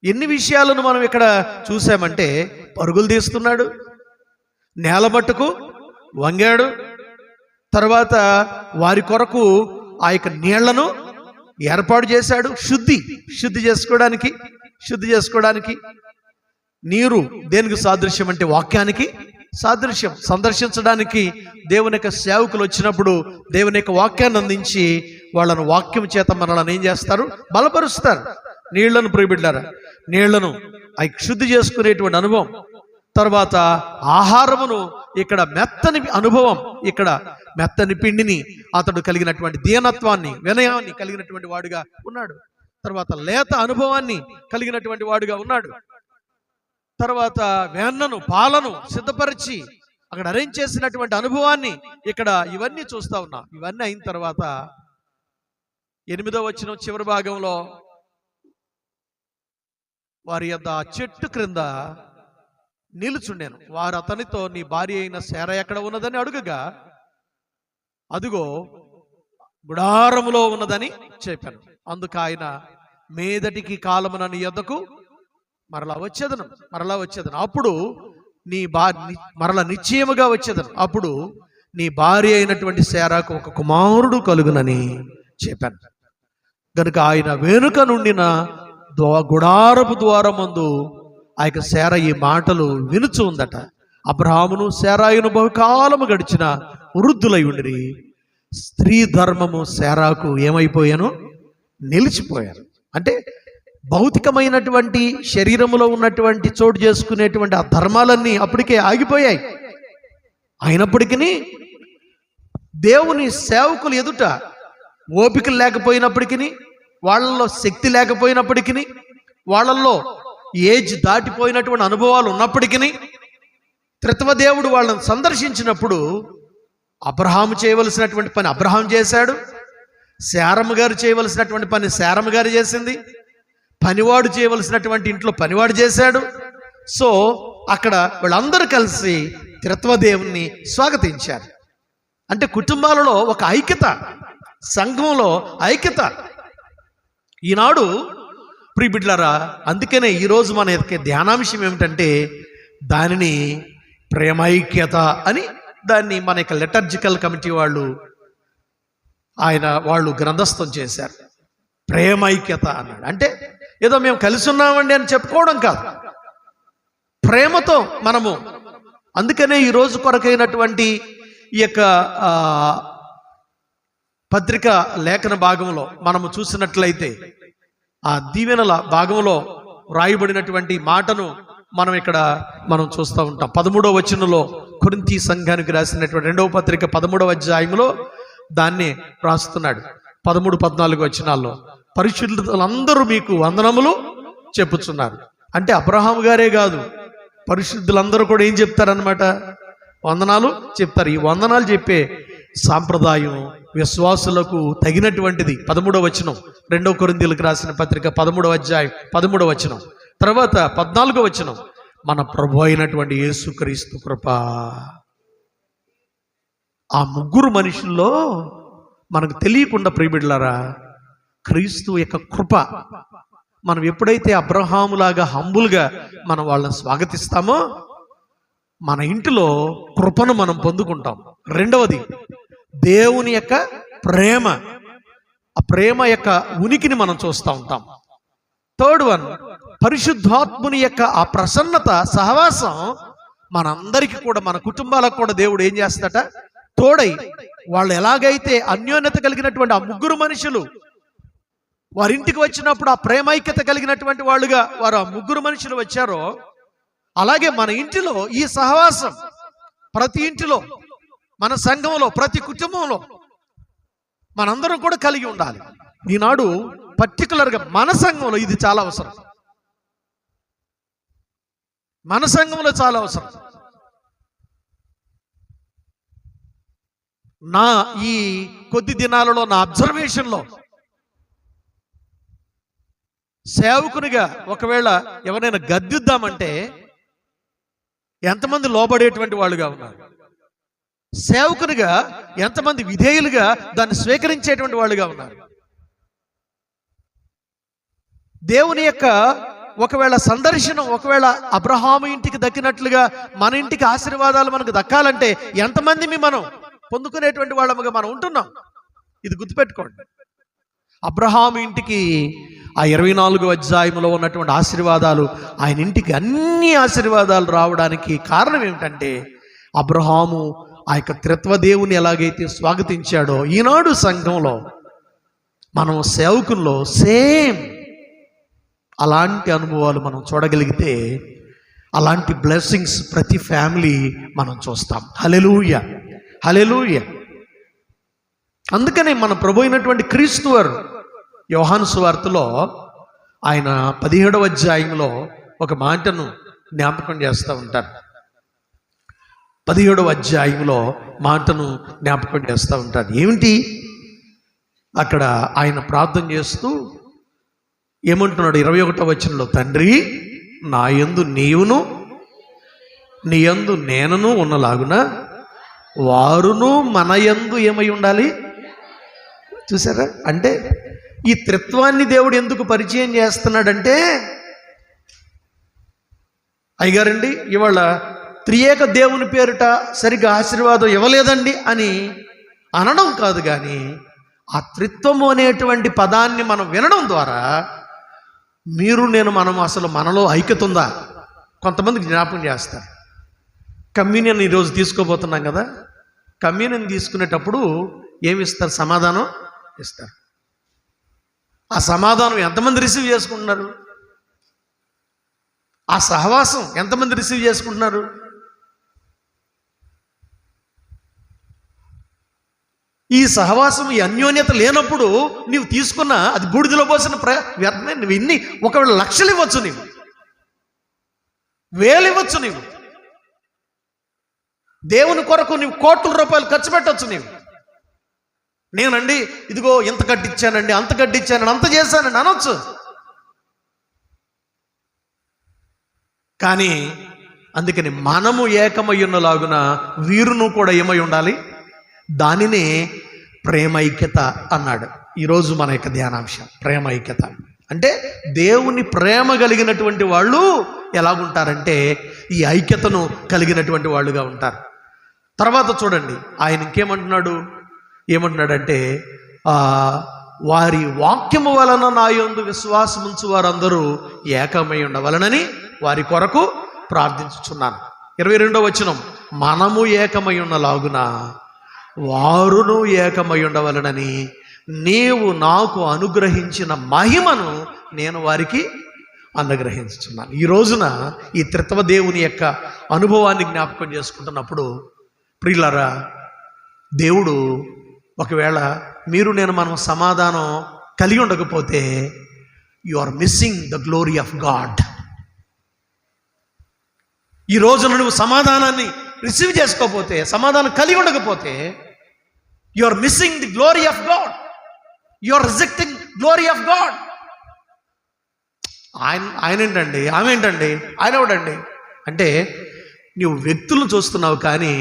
ఎన్ని విషయాలను మనం ఇక్కడ చూసామంటే, పరుగులు తీస్తున్నాడు, నేల మట్టుకు వంగాడు, తర్వాత వారి కొరకు ఆ యొక్క నీళ్లను ఏర్పాటు చేశాడు. శుద్ధి చేసుకోవడానికి నీరు దేనికి సాదృశ్యం అంటే వాక్యానికి సాదృశ్యం. సందర్శించడానికి దేవుని యొక్క సేవకులు వచ్చినప్పుడు దేవుని యొక్క వాక్యాన్ని అందించి వాళ్ళను వాక్యం చేత మనల్ని ఏం చేస్తారు? బలపరుస్తారు. నీళ్లను ప్రియబిడ్డారా, నీళ్లను శుద్ధి చేసుకునేటువంటి అనుభవం, తర్వాత ఆహారమును, ఇక్కడ మెత్తని అనుభవం, ఇక్కడ మెత్తని పిండిని అతడు కలిగినటువంటి దీనత్వాన్ని, వినయాన్ని కలిగినటువంటి వాడుగా ఉన్నాడు. తర్వాత లేత అనుభవాన్ని కలిగినటువంటి వాడుగా ఉన్నాడు. తర్వాత వెన్నను, పాలను సిద్ధపరిచి అక్కడ అరేంజ్ చేసినటువంటి అనుభవాన్ని ఇక్కడ ఇవన్నీ చూస్తా ఉన్నాం. ఇవన్నీ అయిన తర్వాత 8వ వచనం చివరి భాగంలో వారి యొద్ద చెట్టు క్రింద నిలుచుండెను. వారు అతనితో, నీ భార్య అయిన శారా ఎక్కడ ఉన్నదని అడుగగా, అదుగో గుడారములో ఉన్నదని చెప్పాను. అందుకు ఆయన, మీదటికి కాలమున నీ యొద్దకు మరలా వచ్చేదను, అప్పుడు నీ మరలా నిశ్చయముగా వచ్చేదను, అప్పుడు నీ భార్య అయినటువంటి శారాకు ఒక కుమారుడు కలుగునని చెప్పాను. గనుక ఆయన వెనుక నుండిన గుడారపు ద్వారమందు ఆ యొక్క శారా ఈ మాటలు వినుచు ఉందట. అబ్రహామును శారాయును బహుకాలము గడిచిన వృద్ధులై ఉండిరి. స్త్రీ ధర్మము శారాకు ఏమైపోయాను? నిలిచిపోయారు. అంటే భౌతికమైనటువంటి శరీరములో ఉన్నటువంటి చోటు చేసుకునేటువంటి ఆ ధర్మాలన్నీ అప్పటికే ఆగిపోయాయి. అయినప్పటికీ దేవుని సేవకులు ఎదుట ఓపిక లేకపోయినప్పటికీ, వాళ్ళల్లో శక్తి లేకపోయినప్పటికీ, వాళ్ళల్లో ఏజ్ దాటిపోయినటువంటి అనుభవాలు ఉన్నప్పటికీ, త్రిత్వదేవుడు వాళ్ళని సందర్శించినప్పుడు అబ్రహాము చేయవలసినటువంటి పని అబ్రహాం చేశాడు, శారమ్మ గారు చేయవలసినటువంటి పని శారమ్మ గారు చేసింది, పనివాడు చేయవలసినటువంటి ఇంట్లో పనివాడు చేశాడు. సో అక్కడ వీళ్ళందరూ కలిసి త్రిత్వదేవుని స్వాగతించారు. అంటే కుటుంబాలలో ఒక ఐక్యత, సంఘంలో ఐక్యత. ఈనాడు ప్రియబిడ్డలారా, అందుకనే ఈరోజు మన యొక్క ధ్యానాంశం ఏమిటంటే, దానిని ప్రేమైక్యత అని దాన్ని మన యొక్క లిటర్జికల్ కమిటీ వాళ్ళు గ్రంథస్థం చేశారు. ప్రేమైక్యత అన్నాడు. అంటే ఏదో మేము కలిసి ఉన్నామండి అని చెప్పుకోవడం కాదు, ప్రేమతో మనము. అందుకనే ఈరోజు కొరకైనటువంటి ఈ యొక్క పత్రిక లేఖన భాగంలో మనము చూసినట్లయితే, ఆ దీవెనల భాగంలో వ్రాయబడినటువంటి మాటను మనం చూస్తూ ఉంటాం. 13వ వచనంలో కొరింథీ సంఘానికి రాసినటువంటి 2వ పత్రిక 13వ అధ్యాయంలో దాన్ని రాస్తున్నాడు. 13-14 వచనాల్లో పరిశుద్ధులందరూ మీకు వందనములు చెప్పుచున్నారు. అంటే అబ్రహాం గారే కాదు, పరిశుద్ధులందరూ కూడా ఏం చెప్తారనమాట? వందనాలు చెప్తారు. ఈ వందనాలు చెప్పే సాంప్రదాయం విశ్వాసులకు తగినటువంటిది. 13వ వచనం 2వ కొరింథీయులకు రాసిన పత్రిక 13వ అధ్యాయం 13వ వచనం. తర్వాత 14వ వచనం, మన ప్రభు అయినటువంటి యేసుక్రీస్తు కృప ఆ ముగ్గురు మనుషుల్లో మనకు తెలియకుండా ప్రియబిడ్డలారా క్రీస్తు యొక్క కృప, మనం ఎప్పుడైతే అబ్రహాములాగా హంబుల్గా మనం వాళ్ళని స్వాగతిస్తామో మన ఇంటిలో కృపను మనం పొందుకుంటాం. రెండవది దేవుని యొక్క ప్రేమ, ఆ ప్రేమ యొక్క ఉనికిని మనం చూస్తూ ఉంటాం. థర్డ్ వన్, పరిశుద్ధాత్ముని యొక్క ఆ ప్రసన్నత, సహవాసం మనందరికీ కూడా, మన కుటుంబాలకు కూడా దేవుడు ఏం చేస్తాట, తోడై వాళ్ళు ఎలాగైతే అన్యోన్యత కలిగినటువంటి ఆ ముగ్గురు మనుషులు వారింటికి వచ్చినప్పుడు ఆ ప్రేమైక్యత కలిగినటువంటి వాళ్ళుగా వారు ఆ ముగ్గురు మనుషులు వచ్చారో, అలాగే మన ఇంటిలో ఈ సహవాసం ప్రతి ఇంటిలో, మన సంఘంలో, ప్రతి కుటుంబంలో మనందరం కూడా కలిగి ఉండాలి. ఈనాడు పర్టికులర్గా మన సంఘంలో ఇది చాలా అవసరం. మన సంఘంలో చాలా అవసరం. నా ఈ కొద్ది దినాలలో నా అబ్జర్వేషన్లో సేవకునిగా ఒకవేళ ఎవరైనా గద్దిద్దామంటే ఎంతమంది లోబడేటువంటి వాళ్ళుగా ఉన్నారు, సేవకునిగా ఎంతమంది విధేయులుగా దాన్ని స్వీకరించేటువంటి వాళ్ళుగా ఉన్నారు. దేవుని యొక్క ఒకవేళ సందర్శనం, ఒకవేళ అబ్రహాము ఇంటికి దక్కినట్లుగా మన ఇంటికి ఆశీర్వాదాలు మనకు దక్కాలంటే ఎంతమంది మనం పొందుకునేటువంటి వాళ్ళముగా మనం ఉంటున్నాం. ఇది గుర్తుపెట్టుకోండి. అబ్రహాము ఇంటికి ఆ 24వ అధ్యాయంలో ఉన్నటువంటి ఆశీర్వాదాలు, ఆయన ఇంటికి అన్ని ఆశీర్వాదాలు రావడానికి కారణం ఏమిటంటే అబ్రహాము ఆ యొక్క త్రిత్వదేవుని ఎలాగైతే స్వాగతించాడో, ఈనాడు సంఘంలో మనం సేవకుల్లో సేమ్ అలాంటి అనుభవాలు మనం చూడగలిగితే, అలాంటి బ్లెస్సింగ్స్ ప్రతి ఫ్యామిలీ మనం చూస్తాం. హల్లెలూయా, హల్లెలూయా. అందుకనే మన ప్రభు అయినటువంటి క్రీస్తు వారు యోహాను సువార్తలో ఆయన 17వ అధ్యాయంలో ఒక మాటను జ్ఞాపకం చేస్తూ ఉంటారు. 17వ అధ్యాయంలో మాటను జ్ఞాపకం చేస్తూ ఉంటారు. ఏమిటి అక్కడ ఆయన ప్రార్థన చేస్తూ ఏమంటున్నాడు? 21వ వచనంలో, తండ్రి నా యందు నీవును నీ యందు నేనును ఉన్నలాగున వారును మన యందు ఏమై ఉండాలి. చూసారా? అంటే ఈ త్రిత్వాన్ని దేవుడు ఎందుకు పరిచయం చేస్తున్నాడంటే, అయ్యగారండి ఇవాళ త్రియేక దేవుని పేరిట సరిగ్గా ఆశీర్వాదం ఇవ్వలేదండి అని అనడం కాదు, కానీ ఆ త్రిత్వము అనేటువంటి పదాన్ని మనం వినడం ద్వారా మీరు నేను మనం అసలు మనలో ఐక్యత ఉందా కొంతమంది జ్ఞాపకం చేస్తారు. కమ్యూనియన్ ఈరోజు తీసుకోబోతున్నాం కదా, కమ్యూనియన్ తీసుకునేటప్పుడు ఏమి ఇస్తారు? సమాధానం ఇస్తారు. ఆ సమాధానం ఎంతమంది రిసీవ్ చేసుకుంటున్నారు? ఆ సహవాసం ఎంతమంది రిసీవ్ చేసుకుంటున్నారు? ఈ సహవాసం, ఈ అన్యోన్యత లేనప్పుడు నీవు తీసుకున్న అది బూడిదలో పోసిన వ్యర్థమే. నువ్వు ఇన్ని ఒకవేళ లక్షలు ఇవ్వచ్చు, నీవు వేలు ఇవ్వచ్చు, నీవు దేవుని కొరకు నీవు కోట్ల రూపాయలు ఖర్చు పెట్టవచ్చు. నీవు నేనండి ఇదిగో ఇంత కట్టించానండి, అంత కట్టించానండి, అంత చేశానండి అనొచ్చు. కానీ అందుకని మనము ఏకమై ఉన్నలాగున వీరును కూడా ఏమై ఉండాలి. దానినే ప్రేమైక్యత అన్నాడు. ఈరోజు మన యొక్క ధ్యానాంశం ప్రేమైక్యత. అంటే దేవుని ప్రేమ కలిగినటువంటి వాళ్ళు ఎలాగుంటారంటే ఈ ఐక్యతను కలిగినటువంటి వాళ్ళుగా ఉంటారు. తర్వాత చూడండి ఆయన ఇంకేమంటున్నాడు, ఏమంటున్నాడంటే వారి వాక్యము వలన నా యందు విశ్వాసముంచు వారందరూ ఏకమై ఉండవలనని వారి కొరకు ప్రార్థించుచున్నాను. 22వ వచనం, మనము ఏకమై ఉన్నలాగున వారును ఏకమై ఉండవలనని నీవు నాకు అనుగ్రహించిన మహిమను నేను వారికి అనుగ్రహించుచున్నాను. ఈ రోజున ఈ త్రిత్వ దేవుని యొక్క అనుభవాన్ని జ్ఞాపకం చేసుకుంటున్నప్పుడు ప్రియులారా, దేవుడు ఒకవేళ మీరు నేను మనం సమాధానం కలిగి ఉండకపోతే you are missing the glory of God. ఈ రోజున నువ్వు సమాధానాన్ని రిసీవ్ చేసుకోకపోతే, సమాధానం కలిగి ఉండకపోతే you are missing the glory of God. You are rejecting glory of God. ఆయన ఏంటండి, ఆమె ఏంటండి, ఆయన ఎవడండి అంటే నువ్వు వ్యక్తులను చూస్తున్నావు కానీ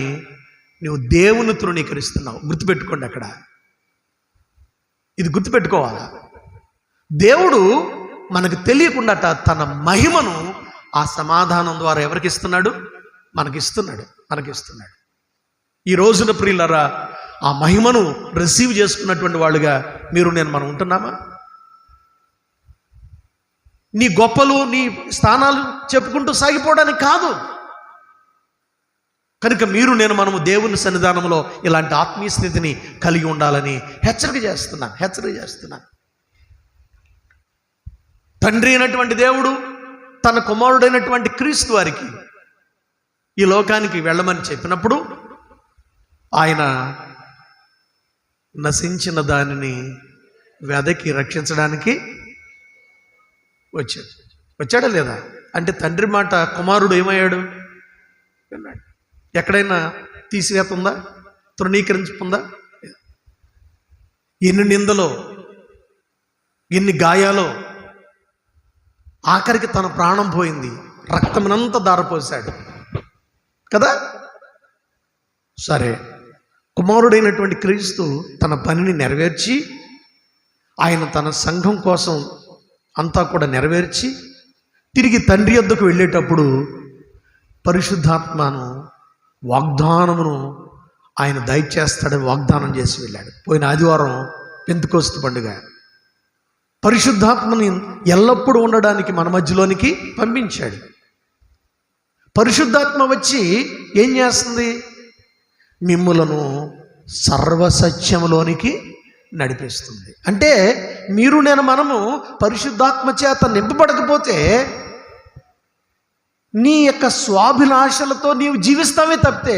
నువ్వు దేవుని తృణీకరిస్తున్నావు. గుర్తుపెట్టుకోండి, అక్కడ ఇది గుర్తుపెట్టుకోవాలా. దేవుడు మనకు తెలియకుండా తన మహిమను ఆ సమాధానం ద్వారా ఎవరికి ఇస్తున్నాడు? మనకిస్తున్నాడు. ఈ రోజున ప్రియులరా, ఆ మహిమను రిసీవ్ చేసుకున్నటువంటి వాళ్ళుగా మనం ఉంటున్నామా? నీ గొప్పలు, నీ స్థానాలు చెప్పుకుంటూ సాగిపోవడానికి కాదు. కనుక మనము దేవుని సన్నిధానంలో ఇలాంటి ఆత్మీయ స్థితిని కలిగి ఉండాలని హెచ్చరిక చేస్తున్నాను. తండ్రి అయినటువంటి దేవుడు తన కుమారుడైనటువంటి క్రీస్తు వారికి ఈ లోకానికి వెళ్ళమని చెప్పినప్పుడు ఆయన నశించిన దానిని వెదకి రక్షించడానికి వచ్చాడా లేదా? అంటే తండ్రి మాట కుమారుడు ఏమయ్యాడు? విన్నాడు. ఎక్కడైనా తీసివేత ఉందా? తృణీకరించుకుందా? ఎన్ని నిందలో, ఎన్ని గాయాలో, ఆఖరికి తన ప్రాణం పోయింది, రక్తమునంతా దారపోసాడు కదా. సరే, కుమారుడైనటువంటి క్రీస్తు తన పనిని నెరవేర్చి, ఆయన తన సంఘం కోసం అంతా కూడా నెరవేర్చి తిరిగి తండ్రి యొద్దకు వెళ్ళేటప్పుడు పరిశుద్ధాత్మను వాగ్దానమును ఆయన దయచేస్తాడని వాగ్దానం చేసి వెళ్ళాడు. పోయిన ఆదివారం పెంతెకోస్తు పండుగ. పరిశుద్ధాత్మని ఎల్లప్పుడూ ఉండడానికి మన మధ్యలోనికి పంపించాడు. పరిశుద్ధాత్మ వచ్చి ఏం చేస్తుంది? మిమ్ములను సర్వసత్యములోనికి నడిపిస్తుంది. అంటే మనము పరిశుద్ధాత్మ చేత నింపబడకపోతే నీ యొక్క స్వాభిలాషలతో నీవు జీవిస్తావే తప్పితే,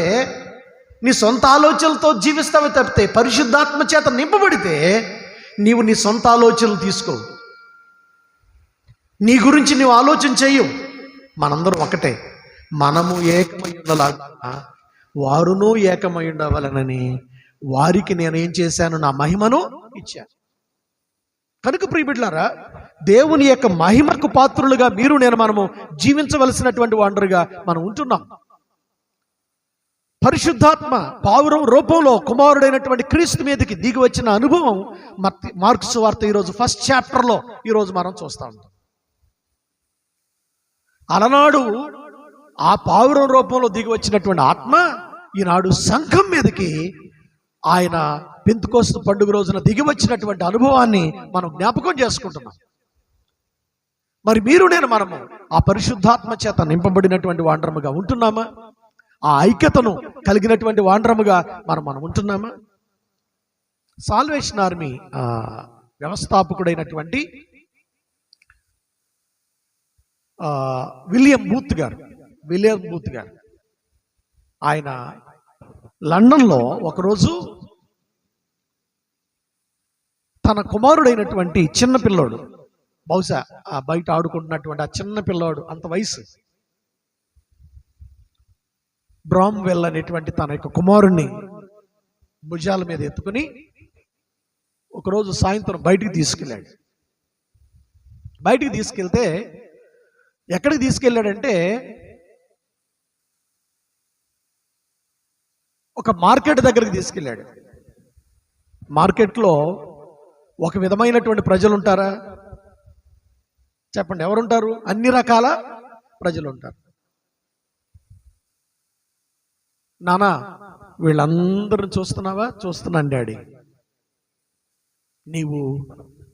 నీ సొంత ఆలోచనలతో జీవిస్తావే తప్పితే, పరిశుద్ధాత్మ చేత నింపబడితే నీవు నీ సొంత ఆలోచనలు తీసుకోవు, నీ గురించి నీవు ఆలోచన చెయ్యవు. మనందరం ఒకటే, మనము ఏకమై ఉండలాగా వారును ఏకమై ఉండవాలనని వారికి నేను ఏం చేశాను? నా మహిమను ఇచ్చాను. కనుక ప్రియబిడ్డలారా, దేవుని యొక్క మహిమకు పాత్రులుగా మనము జీవించవలసినటువంటి వాండరుగా మనం ఉంటున్నాం. పరిశుద్ధాత్మ పావురం రూపంలో కుమారుడైనటువంటి క్రీస్తు మీదకి దిగి వచ్చిన అనుభవం మార్కు సువార్త ఈరోజు ఫస్ట్ చాప్టర్లో ఈరోజు మనం చూస్తా ఉంటాం. అలనాడు ఆ పావురం రూపంలో దిగి వచ్చినటువంటి ఆత్మ ఈనాడు సంఘం మీదకి ఆయన పెంతెకోస్తు పండుగ రోజున దిగి వచ్చినటువంటి అనుభవాన్ని మనం జ్ఞాపకం చేసుకుంటున్నాం. మరి మనము ఆ పరిశుద్ధాత్మ చేత నింపబడినటువంటి వాండ్రముగా ఉంటున్నామా? ఆ ఐక్యతను కలిగినటువంటి వాండ్రముగా మనం ఉంటున్నామా? సాల్వేషన్ ఆర్మీ వ్యవస్థాపకుడైనటువంటి విలియం బూత్ గారు ఆయన లండన్లో ఒకరోజు తన కుమారుడైనటువంటి చిన్న పిల్లోడు, బహుశా బయట ఆడుకుంటున్నటువంటి ఆ చిన్న పిల్లోడు, అంత వయసు, బ్రామ్వెల్ అనేటువంటి తన యొక్క కుమారుణ్ణి భుజాల మీద ఎత్తుకుని ఒకరోజు సాయంత్రం బయటికి తీసుకెళ్తే ఎక్కడికి తీసుకెళ్ళాడంటే ఒక మార్కెట్ దగ్గరికి తీసుకెళ్ళాడు. మార్కెట్లో ఒక విధమైనటువంటి ప్రజలు ఉంటారా? చెప్పండి, ఎవరుంటారు? అన్ని రకాల ప్రజలు ఉంటారు. నానా, వీళ్ళందరిని చూస్తున్నావా? చూస్తున్నాను డాడీ. నీవు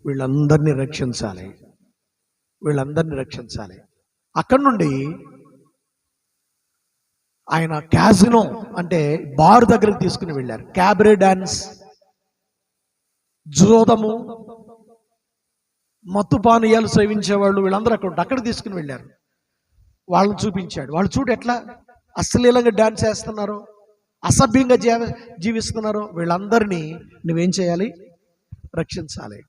వీళ్ళందరినీ రక్షించాలి. అక్కడి నుండి ఆయన క్యాజినో అంటే బార్ దగ్గరికి తీసుకుని వెళ్ళారు. క్యాబరే డాన్స్, జోదము, మత్తు పానీయాలు సేవించేవాళ్ళు, వీళ్ళందరూ అక్కడ తీసుకుని వెళ్ళారు. వాళ్ళని చూపించాడు. వాళ్ళు చూడు ఎట్లా అశ్లీలంగా డాన్స్ చేస్తున్నారు, అసభ్యంగా జీవిస్తున్నారు. వీళ్ళందరినీ నువ్వేం చేయాలి? రక్షించాలి.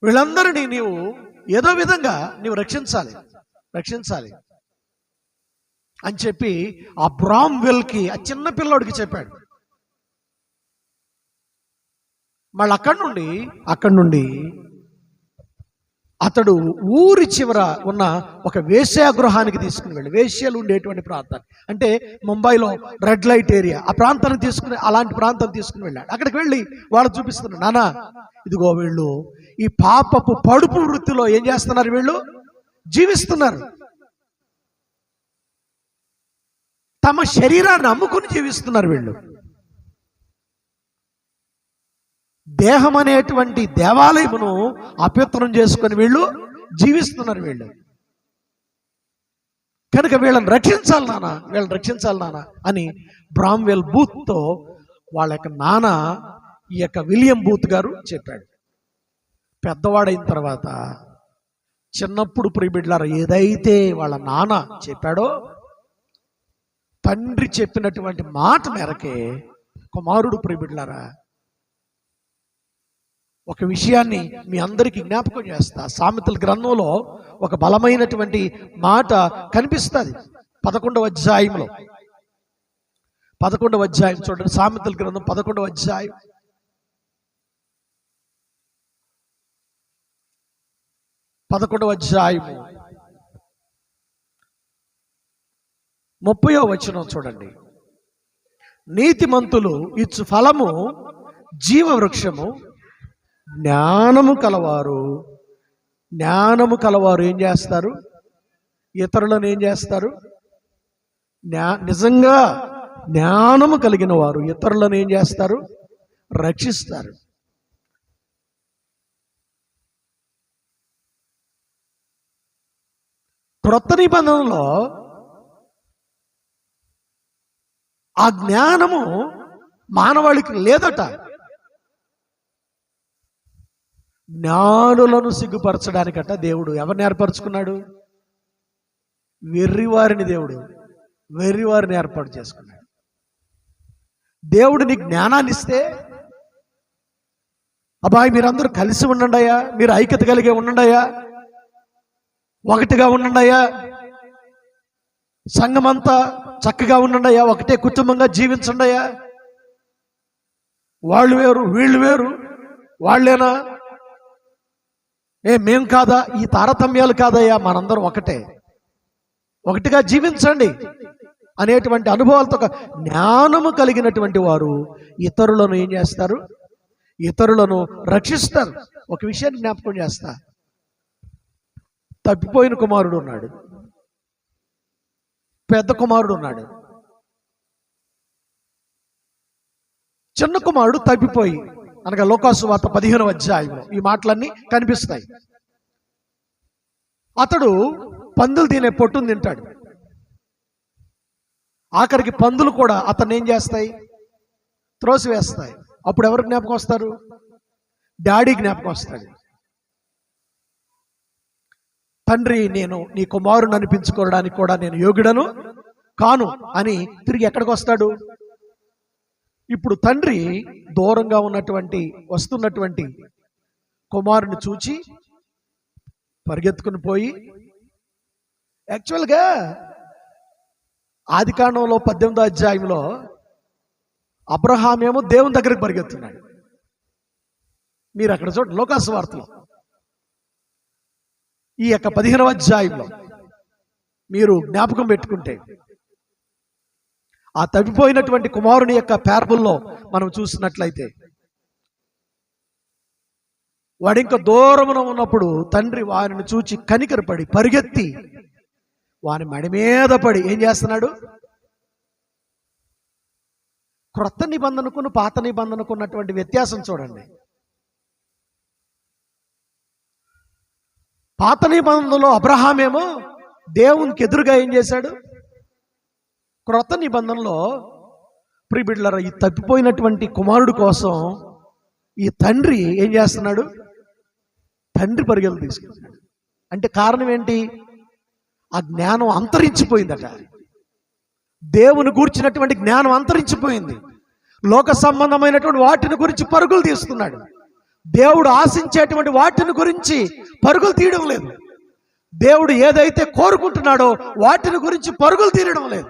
వీళ్ళందరినీ నీవు ఏదో విధంగా నీవు రక్షించాలి అని చెప్పి ఆ బ్రామ్వెల్కి, ఆ చిన్న పిల్లోడికి చెప్పాడు. మళ్ళీ అక్కడి నుండి అతడు ఊరి చివర ఉన్న ఒక వేశ్యాగృహానికి తీసుకుని వెళ్ళి, వేశ్యలు ఉండేటువంటి ప్రాంతాన్ని, అంటే ముంబైలో రెడ్ లైట్ ఏరియా, ఆ ప్రాంతానికి తీసుకుని, అలాంటి ప్రాంతం తీసుకుని వెళ్ళాడు. అక్కడికి వెళ్ళి వాళ్ళు చూపిస్తున్నారు, నానా ఇదిగో వీళ్ళు ఈ పాపపు పడుపు వృత్తిలో ఏం చేస్తున్నారు, వీళ్ళు జీవిస్తున్నారు, తమ శరీరాన్ని అమ్ముకుని జీవిస్తున్నారు, వీళ్ళు దేహం అనేటువంటి దేవాలయమును అపవిత్రం చేసుకొని వీళ్ళు జీవిస్తున్నారు. వీళ్ళు కనుక వీళ్ళని రక్షించాలి నాన్న, వీళ్ళని రక్షించాలి నాన్న అని బ్రామ్వెల్ బూత్తో వాళ్ళ యొక్క నాన్న, ఈ యొక్క విలియం బూత్ గారు చెప్పాడు. పెద్దవాడైన తర్వాత చిన్నప్పుడు ప్రియబిడ్డలారా ఏదైతే వాళ్ళ నాన్న చెప్పాడో, తండ్రి చెప్పినటువంటి మాట మేరకే కుమారుడు ప్రియబిడ్డలారా ఒక విషయాన్ని మీ అందరికీ జ్ఞాపకం చేస్తా. సామెతల గ్రంథంలో ఒక బలమైనటువంటి మాట కనిపిస్తుంది. 11వ అధ్యాయంలో, 11వ అధ్యాయం చూడండి, సామెతల గ్రంథం 11వ అధ్యాయం 11వ అధ్యాయము 30వ వచనం చూడండి. నీతిమంతులు ఇచ్చు ఫలము జీవవృక్షము, జ్ఞానము కలవారు ఏం చేస్తారు, ఇతరులను ఏం చేస్తారు, నిజంగా జ్ఞానము కలిగిన వారు ఇతరులను ఏం చేస్తారు, రక్షిస్తారు. క్రొత్త నిబంధనలో ఆ జ్ఞానము మానవాళికి లేదట. జ్ఞానులను సిగ్గుపరచడానికట దేవుడు ఎవరిని ఏర్పరచుకున్నాడు, వెర్రివారిని ఏర్పాటు చేసుకున్నాడు. దేవుడు నీకు జ్ఞానాన్ని ఇస్తే, అబ్బాయి మీరందరూ కలిసి ఉండండియా, మీరు ఐక్యత కలిగే ఉండండియా, ఒకటిగా ఉండండియా, సంఘమంతా చక్కగా ఉండండియా, ఒకటే కుటుంబంగా జీవించండియా, వాళ్ళు వేరు వీళ్ళు వేరు, వాళ్ళేనా మేం కాదా, ఈ తారతమ్యాలు కాదయ్యా, మనందరం ఒకటిగా జీవించండి అనేటువంటి అనుభవాలతో జ్ఞానము కలిగినటువంటి వారు ఇతరులను ఏం చేస్తారు, ఇతరులను రక్షిస్తారు. ఒక విషయాన్ని జ్ఞాపకం చేస్తా. తప్పిపోయిన కుమారుడు ఉన్నాడు, పెద్ద కుమారుడు ఉన్నాడు. చిన్న కుమారుడు తప్పిపోయి, అనగా లోకాసు వార్త 15వ అధ్యాయంలో ఈ మాటలన్నీ కనిపిస్తాయి. అతడు పందులు తినే పొట్టును తింటాడు. ఆఖరికి పందులు కూడా అతన్ని ఏం చేస్తాయి, త్రోసివేస్తాయి. అప్పుడు ఎవరు జ్ఞాపకం వస్తారు, డాడీ జ్ఞాపకం వస్తాడు. తండ్రి నేను నీ కుమారుని అనిపించుకోవడానికి కూడా నేను యోగ్యుడను కాను అని తిరిగి ఎక్కడికి వస్తాడు. ఇప్పుడు తండ్రి దూరంగా వస్తున్నటువంటి కుమారుని చూచి పరిగెత్తుకుని పోయి, యాక్చువల్గా ఆదికాండంలో 18వ అధ్యాయంలో అబ్రహాం ఏమో దేవుని దగ్గరికి పరిగెత్తున్నాడు. మీరు అక్కడ చూడండి, లోకాసు వార్తలో ఈ యొక్క 15వ అధ్యాయంలో మీరు జ్ఞాపకం పెట్టుకుంటే, ఆ తప్పిపోయినటువంటి కుమారుని యొక్క పేర్బుల్లో మనం చూసినట్లయితే, వాడు ఇంకా దూరమున ఉన్నప్పుడు తండ్రి వారిని చూచి కనికరపడి పరిగెత్తి వాని మడి మీద పడి ఏం చేస్తున్నాడు. క్రొత్త నిబంధనకును పాత నిబంధనకు ఉన్నటువంటి వ్యత్యాసం చూడండి. పాత నిబంధనలో అబ్రహామేమో దేవునికి ఎదురుగా ఏం చేశాడు. క్రొత్త నిబంధనలో ప్రియబిడ్డలారా ఈ తప్పిపోయినటువంటి కుమారుడు కోసం ఈ తండ్రి ఏం చేస్తున్నాడు, తండ్రి పరిగెలు తీసుకెళ్తున్నాడు. అంటే కారణం ఏంటి, ఆ జ్ఞానం అంతరించిపోయిందట. దేవుని గూర్చినటువంటి జ్ఞానం అంతరించిపోయింది. లోక సంబంధమైనటువంటి వాటిని గురించి పరుగులు తీస్తున్నాడు. దేవుడు ఆశించేటువంటి వాటిని గురించి పరుగులు తీయడం లేదు. దేవుడు ఏదైతే కోరుకుంటున్నాడో వాటిని గురించి పరుగులు తీయడం లేదు.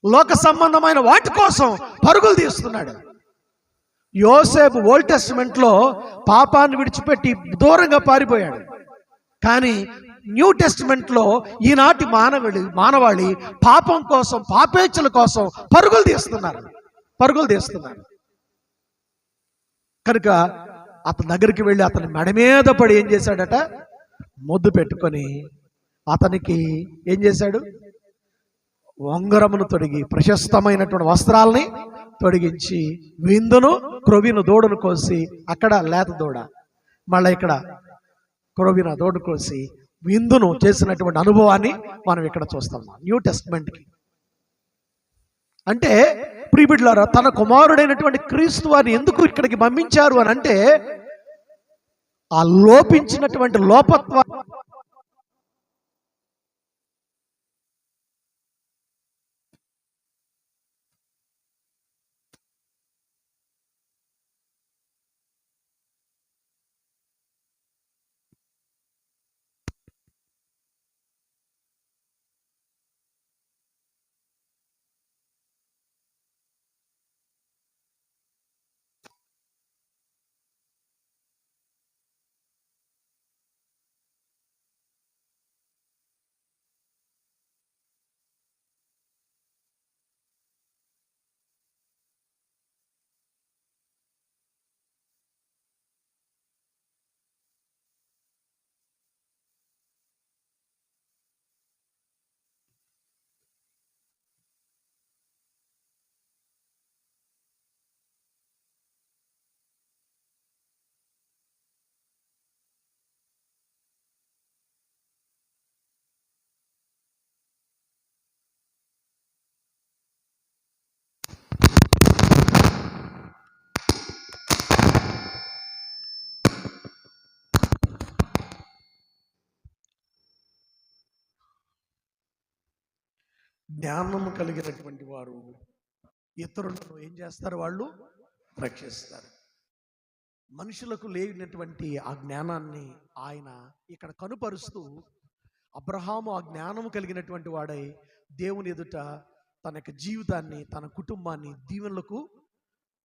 లోక సంబంధమైన వాటి కోసం పరుగులు తీస్తున్నాడు. యోసేపు ఓల్డ్ టెస్టమెంట్లో పాపాన్ని విడిచిపెట్టి దూరంగా పారిపోయాడు. కానీ న్యూ టెస్టిమెంట్లో ఈనాటి మానవాళి పాపం కోసం, పాపేచ్ఛల కోసం పరుగులు తీస్తున్నారు. కనుక అతని దగ్గరికి వెళ్ళి అతని మెడ మీద పడి ఏం చేశాడట, ముద్దు పెట్టుకొని అతనికి ఏం చేశాడు, ఉంగరమును తొడిగి ప్రశస్తమైనటువంటి వస్త్రాలని తొడిగించి విందును క్రొవిన దూడను కోసి, అక్కడ లేత దూడ, మళ్ళీ ఇక్కడ క్రొవిన దూడను కోసి విందును చేసినటువంటి అనుభవాన్ని మనం ఇక్కడ చూస్తాం న్యూ టెస్ట్మెంట్కి. అంటే ప్రియబిడ్డలారా, తన కుమారుడైనటువంటి క్రీస్తు వారిని ఎందుకు ఇక్కడికి పంపించారు అని అంటే, ఆ లోపించినటువంటి లోపత్వ జ్ఞానము కలిగినటువంటి వారు ఇతరులను ఏం చేస్తారు, వాళ్ళు రక్షిస్తారు. మనుషులకు లేనటువంటి ఆ జ్ఞానాన్ని ఆయన ఇక్కడ కనుపరుస్తూ, అబ్రహాము ఆ జ్ఞానము కలిగినటువంటి వాడై దేవుని ఎదుట తన యొక్క జీవితాన్ని, తన కుటుంబాన్ని దీవెనలకు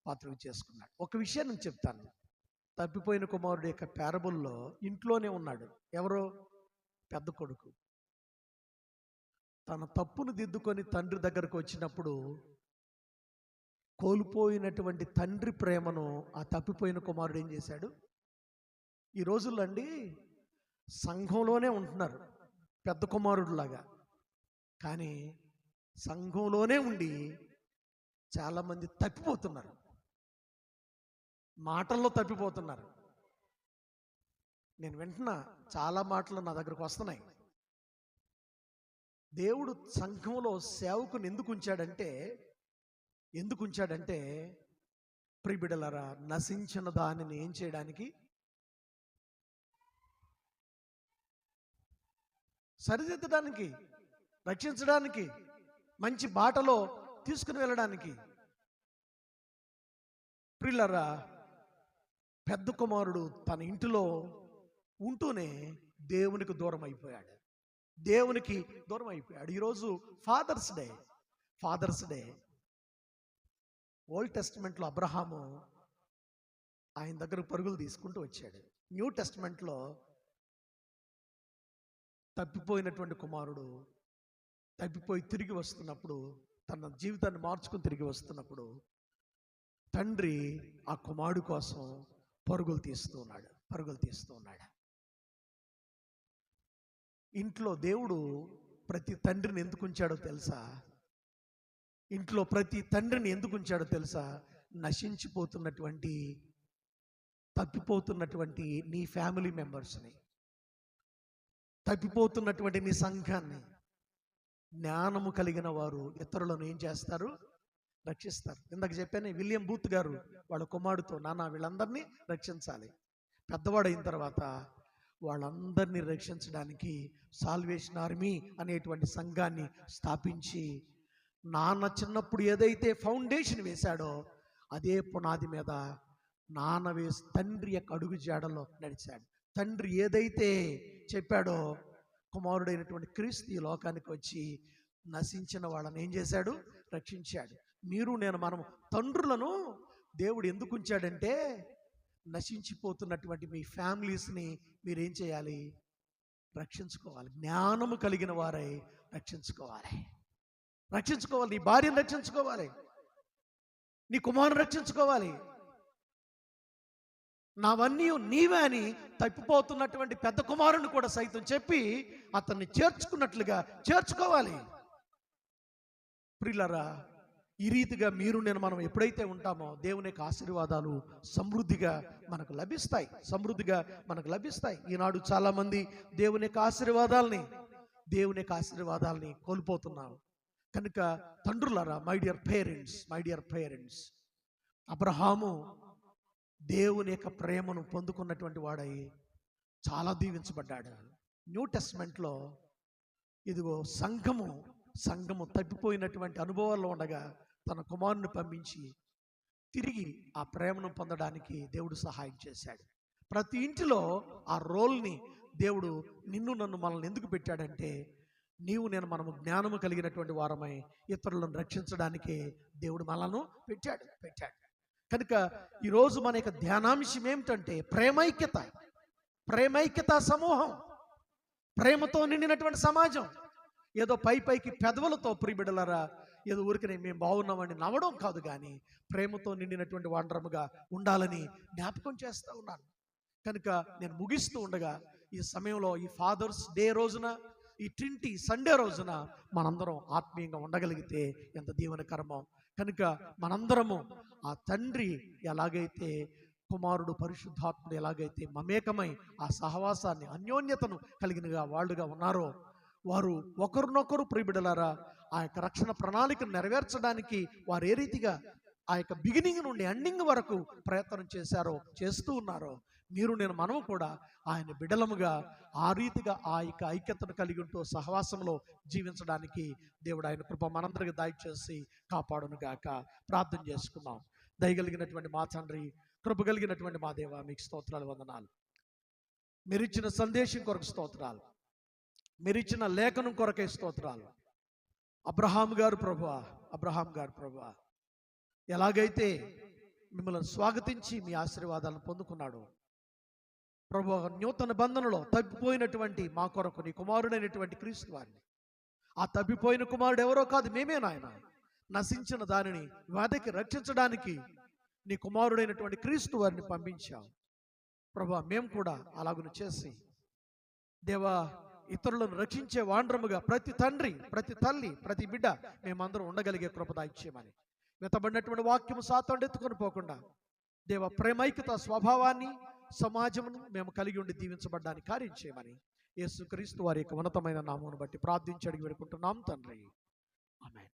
పాత్రలు చేసుకున్నాడు. ఒక విషయం నేను చెప్తాను. తప్పిపోయిన కుమారుడు యొక్క పారబుల్లో ఇంట్లోనే ఉన్నాడు. ఎవరో పెద్ద కొడుకు తన తప్పును దిద్దుకొని తండ్రి దగ్గరకు వచ్చినప్పుడు కోల్పోయినటువంటి తండ్రి ప్రేమను ఆ తప్పిపోయిన కుమారుడు ఏం చేశాడు. ఈ రోజుల్లో అండి సంఘంలోనే ఉంటున్నారు పెద్ద కుమారుడులాగా, కానీ సంఘంలోనే ఉండి చాలామంది తప్పిపోతున్నారు, మాటల్లో తప్పిపోతున్నారు. నేను వింటున్నా, చాలా మాటలు నా దగ్గరకు వస్తున్నాయి. దేవుడు సంఘంలో సేవకుని ఎందుకు ఉంచాడంటే ప్రియబిడ్డలారా, నశించిన దానిని ఏం చేయడానికి, సరిదిద్దడానికి, రక్షించడానికి, మంచి బాటలో తీసుకుని వెళ్ళడానికి. ప్రియులారా, పెద్ద కుమారుడు తన ఇంటిలో ఉంటూనే దేవునికి దూరం అయిపోయాడు. ఈరోజు ఫాదర్స్ డే ఓల్డ్ టెస్ట్మెంట్లో అబ్రహాము ఆయన దగ్గర పరుగులు తీసుకుంటూ వచ్చాడు. న్యూ టెస్ట్మెంట్లో తప్పిపోయినటువంటి కుమారుడు తప్పిపోయి తిరిగి వస్తున్నప్పుడు, తన జీవితాన్ని మార్చుకుని తిరిగి వస్తున్నప్పుడు తండ్రి ఆ కుమారుడు కోసం పరుగులు తీస్తూ ఉన్నాడు. ఇంట్లో దేవుడు ప్రతి తండ్రిని ఎందుకు ఉంచాడో తెలుసా? నశించిపోతున్నటువంటి, తప్పిపోతున్నటువంటి నీ ఫ్యామిలీ మెంబర్స్ని, తప్పిపోతున్నటువంటి నీ సంఘాన్ని జ్ఞానము కలిగిన వారు ఇతరులను ఏం చేస్తారు, రక్షిస్తారు. ఇందాక చెప్పాను, విలియం బూత్ గారు వాళ్ళ కుమారుడితో, నాన్న వీళ్ళందరినీ రక్షించాలి. పెద్దవాడు అయిన తర్వాత వాళ్ళందరినీ రక్షించడానికి సాల్వేషన్ ఆర్మీ అనేటువంటి సంఘాన్ని స్థాపించి, నాన్న చిన్నప్పుడు ఏదైతే ఫౌండేషన్ వేశాడో అదే పునాది మీద తండ్రి యొక్క అడుగు జాడలో నడిచాడు. తండ్రి ఏదైతే చెప్పాడో కుమారుడైనటువంటి క్రీస్తు ఈ లోకానికి వచ్చి నశించిన వాళ్ళని ఏం చేశాడు, రక్షించాడు. మనం తండ్రులను దేవుడు ఎందుకు ఉంచాడంటే, నశించిపోతున్నటువంటి మీ ఫ్యామిలీస్ని మీరేం చేయాలి, రక్షించుకోవాలి. జ్ఞానము కలిగిన వారై రక్షించుకోవాలి. రక్షించుకోవాలి. నీ భార్యను రక్షించుకోవాలి, నీ కుమారుని రక్షించుకోవాలి. నావన్నీ నీవే అని తప్పిపోతున్నటువంటి పెద్ద కుమారుని కూడా సైతం చెప్పి అతన్ని చేర్చుకున్నట్లుగా చేర్చుకోవాలి. ప్రియులారా, ఈ రీతిగా మనం ఎప్పుడైతే ఉంటామో దేవుని యొక్క ఆశీర్వాదాలు సమృద్ధిగా మనకు లభిస్తాయి. ఈనాడు చాలామంది దేవుని యొక్క ఆశీర్వాదాలని కోల్పోతున్నారు. కనుక తండ్రులారా, మై డియర్ పేరెంట్స్, అబ్రహాము దేవుని యొక్క ప్రేమను పొందుకున్నటువంటి వాడై చాలా దీవించబడ్డాడు. న్యూ టెస్ట్మెంట్లో ఇదిగో సంఘము తప్పిపోయినటువంటి అనుభవాల్లో ఉండగా తన కుమారుని పంపించి తిరిగి ఆ ప్రేమను పొందడానికి దేవుడు సహాయం చేశాడు. ప్రతి ఇంటిలో ఆ రోల్ని దేవుడు నన్ను మనల్ని ఎందుకు పెట్టాడంటే, మనము జ్ఞానము కలిగినటువంటి వారమై ఇతరులను రక్షించడానికే దేవుడు మనలను పెట్టాడు. కనుక ఈరోజు మన యొక్క ధ్యానాంశం ఏమిటంటే ప్రేమైక్యత సమూహం, ప్రేమతో నిండినటువంటి సమాజం. ఏదో పైకి పెదవులతో ప్రియబిడ్డలారా, ఏదో ఊరికనే మేము బాగున్నామని నవ్వడం కాదు, కానీ ప్రేమతో నిండినటువంటి వాండరముగా ఉండాలని జ్ఞాపకం చేస్తూ ఉన్నాను. కనుక నేను ముగిస్తూ ఉండగా ఈ సమయంలో, ఈ ఫాదర్స్ డే రోజున, ఈ ట్రింటీ సండే రోజున మనందరం ఆత్మీయంగా ఉండగలిగితే ఎంత దీవెనకరమో. కనుక మనందరము ఆ తండ్రి ఎలాగైతే, కుమారుడు పరిశుద్ధాత్ముడు ఎలాగైతే మమేకమై ఆ సహవాసాన్ని, అన్యోన్యతను కలిగినగా వాళ్ళుగా ఉన్నారో, వారు ఒకరినొకరు ప్రియబిడ్డలారా ఆ యొక్క రక్షణ ప్రణాళికను నెరవేర్చడానికి వారు ఏ రీతిగా ఆ యొక్క బిగినింగ్ నుండి ఎండింగ్ వరకు ప్రయత్నం చేస్తూ ఉన్నారో, మనము కూడా ఆయన బిడ్డలముగా ఆ రీతిగా ఆ యొక్క ఐక్యతను కలిగి ఉంటూ సహవాసంలో జీవించడానికి దేవుడు ఆయన కృప మనందరికి దయచేసి కాపాడును గాక. ప్రార్థన చేసుకుందాం. దయగలిగినటువంటి మా తండ్రి, కృప కలిగినటువంటి మా దేవ, మీకు స్తోత్రాలు, వందనాలు. మీరిచ్చిన సందేశం కొరకు స్తోత్రాలు, మీరిచ్చిన లేఖనం కొరకే స్తోత్రాలు. అబ్రహాం గారు ప్రభువా ఎలాగైతే మిమ్మల్ని స్వాగతించి మీ ఆశీర్వాదాలను పొందుకున్నాడు ప్రభువా, నూతన బంధనలో తప్పిపోయినటువంటి మా కొరకు నీ కుమారుడైనటువంటి క్రీస్తు వారిని, ఆ తప్పిపోయిన కుమారుడు ఎవరో కాదు, మేమే నాయన. నశించిన దానిని వెదకి రక్షించడానికి నీ కుమారుడైనటువంటి క్రీస్తు వారిని పంపించావు ప్రభువా. మేము కూడా అలాగును చేసి దేవా, ఇతరులను రక్షించే వాండ్రముగా ప్రతి తండ్రి, ప్రతి తల్లి, ప్రతి బిడ్డ మేమందరం ఉండగలిగే కృప దయచేయమని, వెతబడినటువంటి వాక్యము సాతాను ఎత్తుకొని పోకుండా దేవ, ప్రేమైక్యత స్వభావాన్ని, సమాజమును మేము కలిగి ఉండి దీవించబడ్డానికి కార్యం చేయమని యేసుక్రీస్తు వారి యొక్క ఉన్నతమైన నామమును బట్టి ప్రార్థించి అడిగి వేడుకుంటున్నాం తండ్రి. ఆమేన్.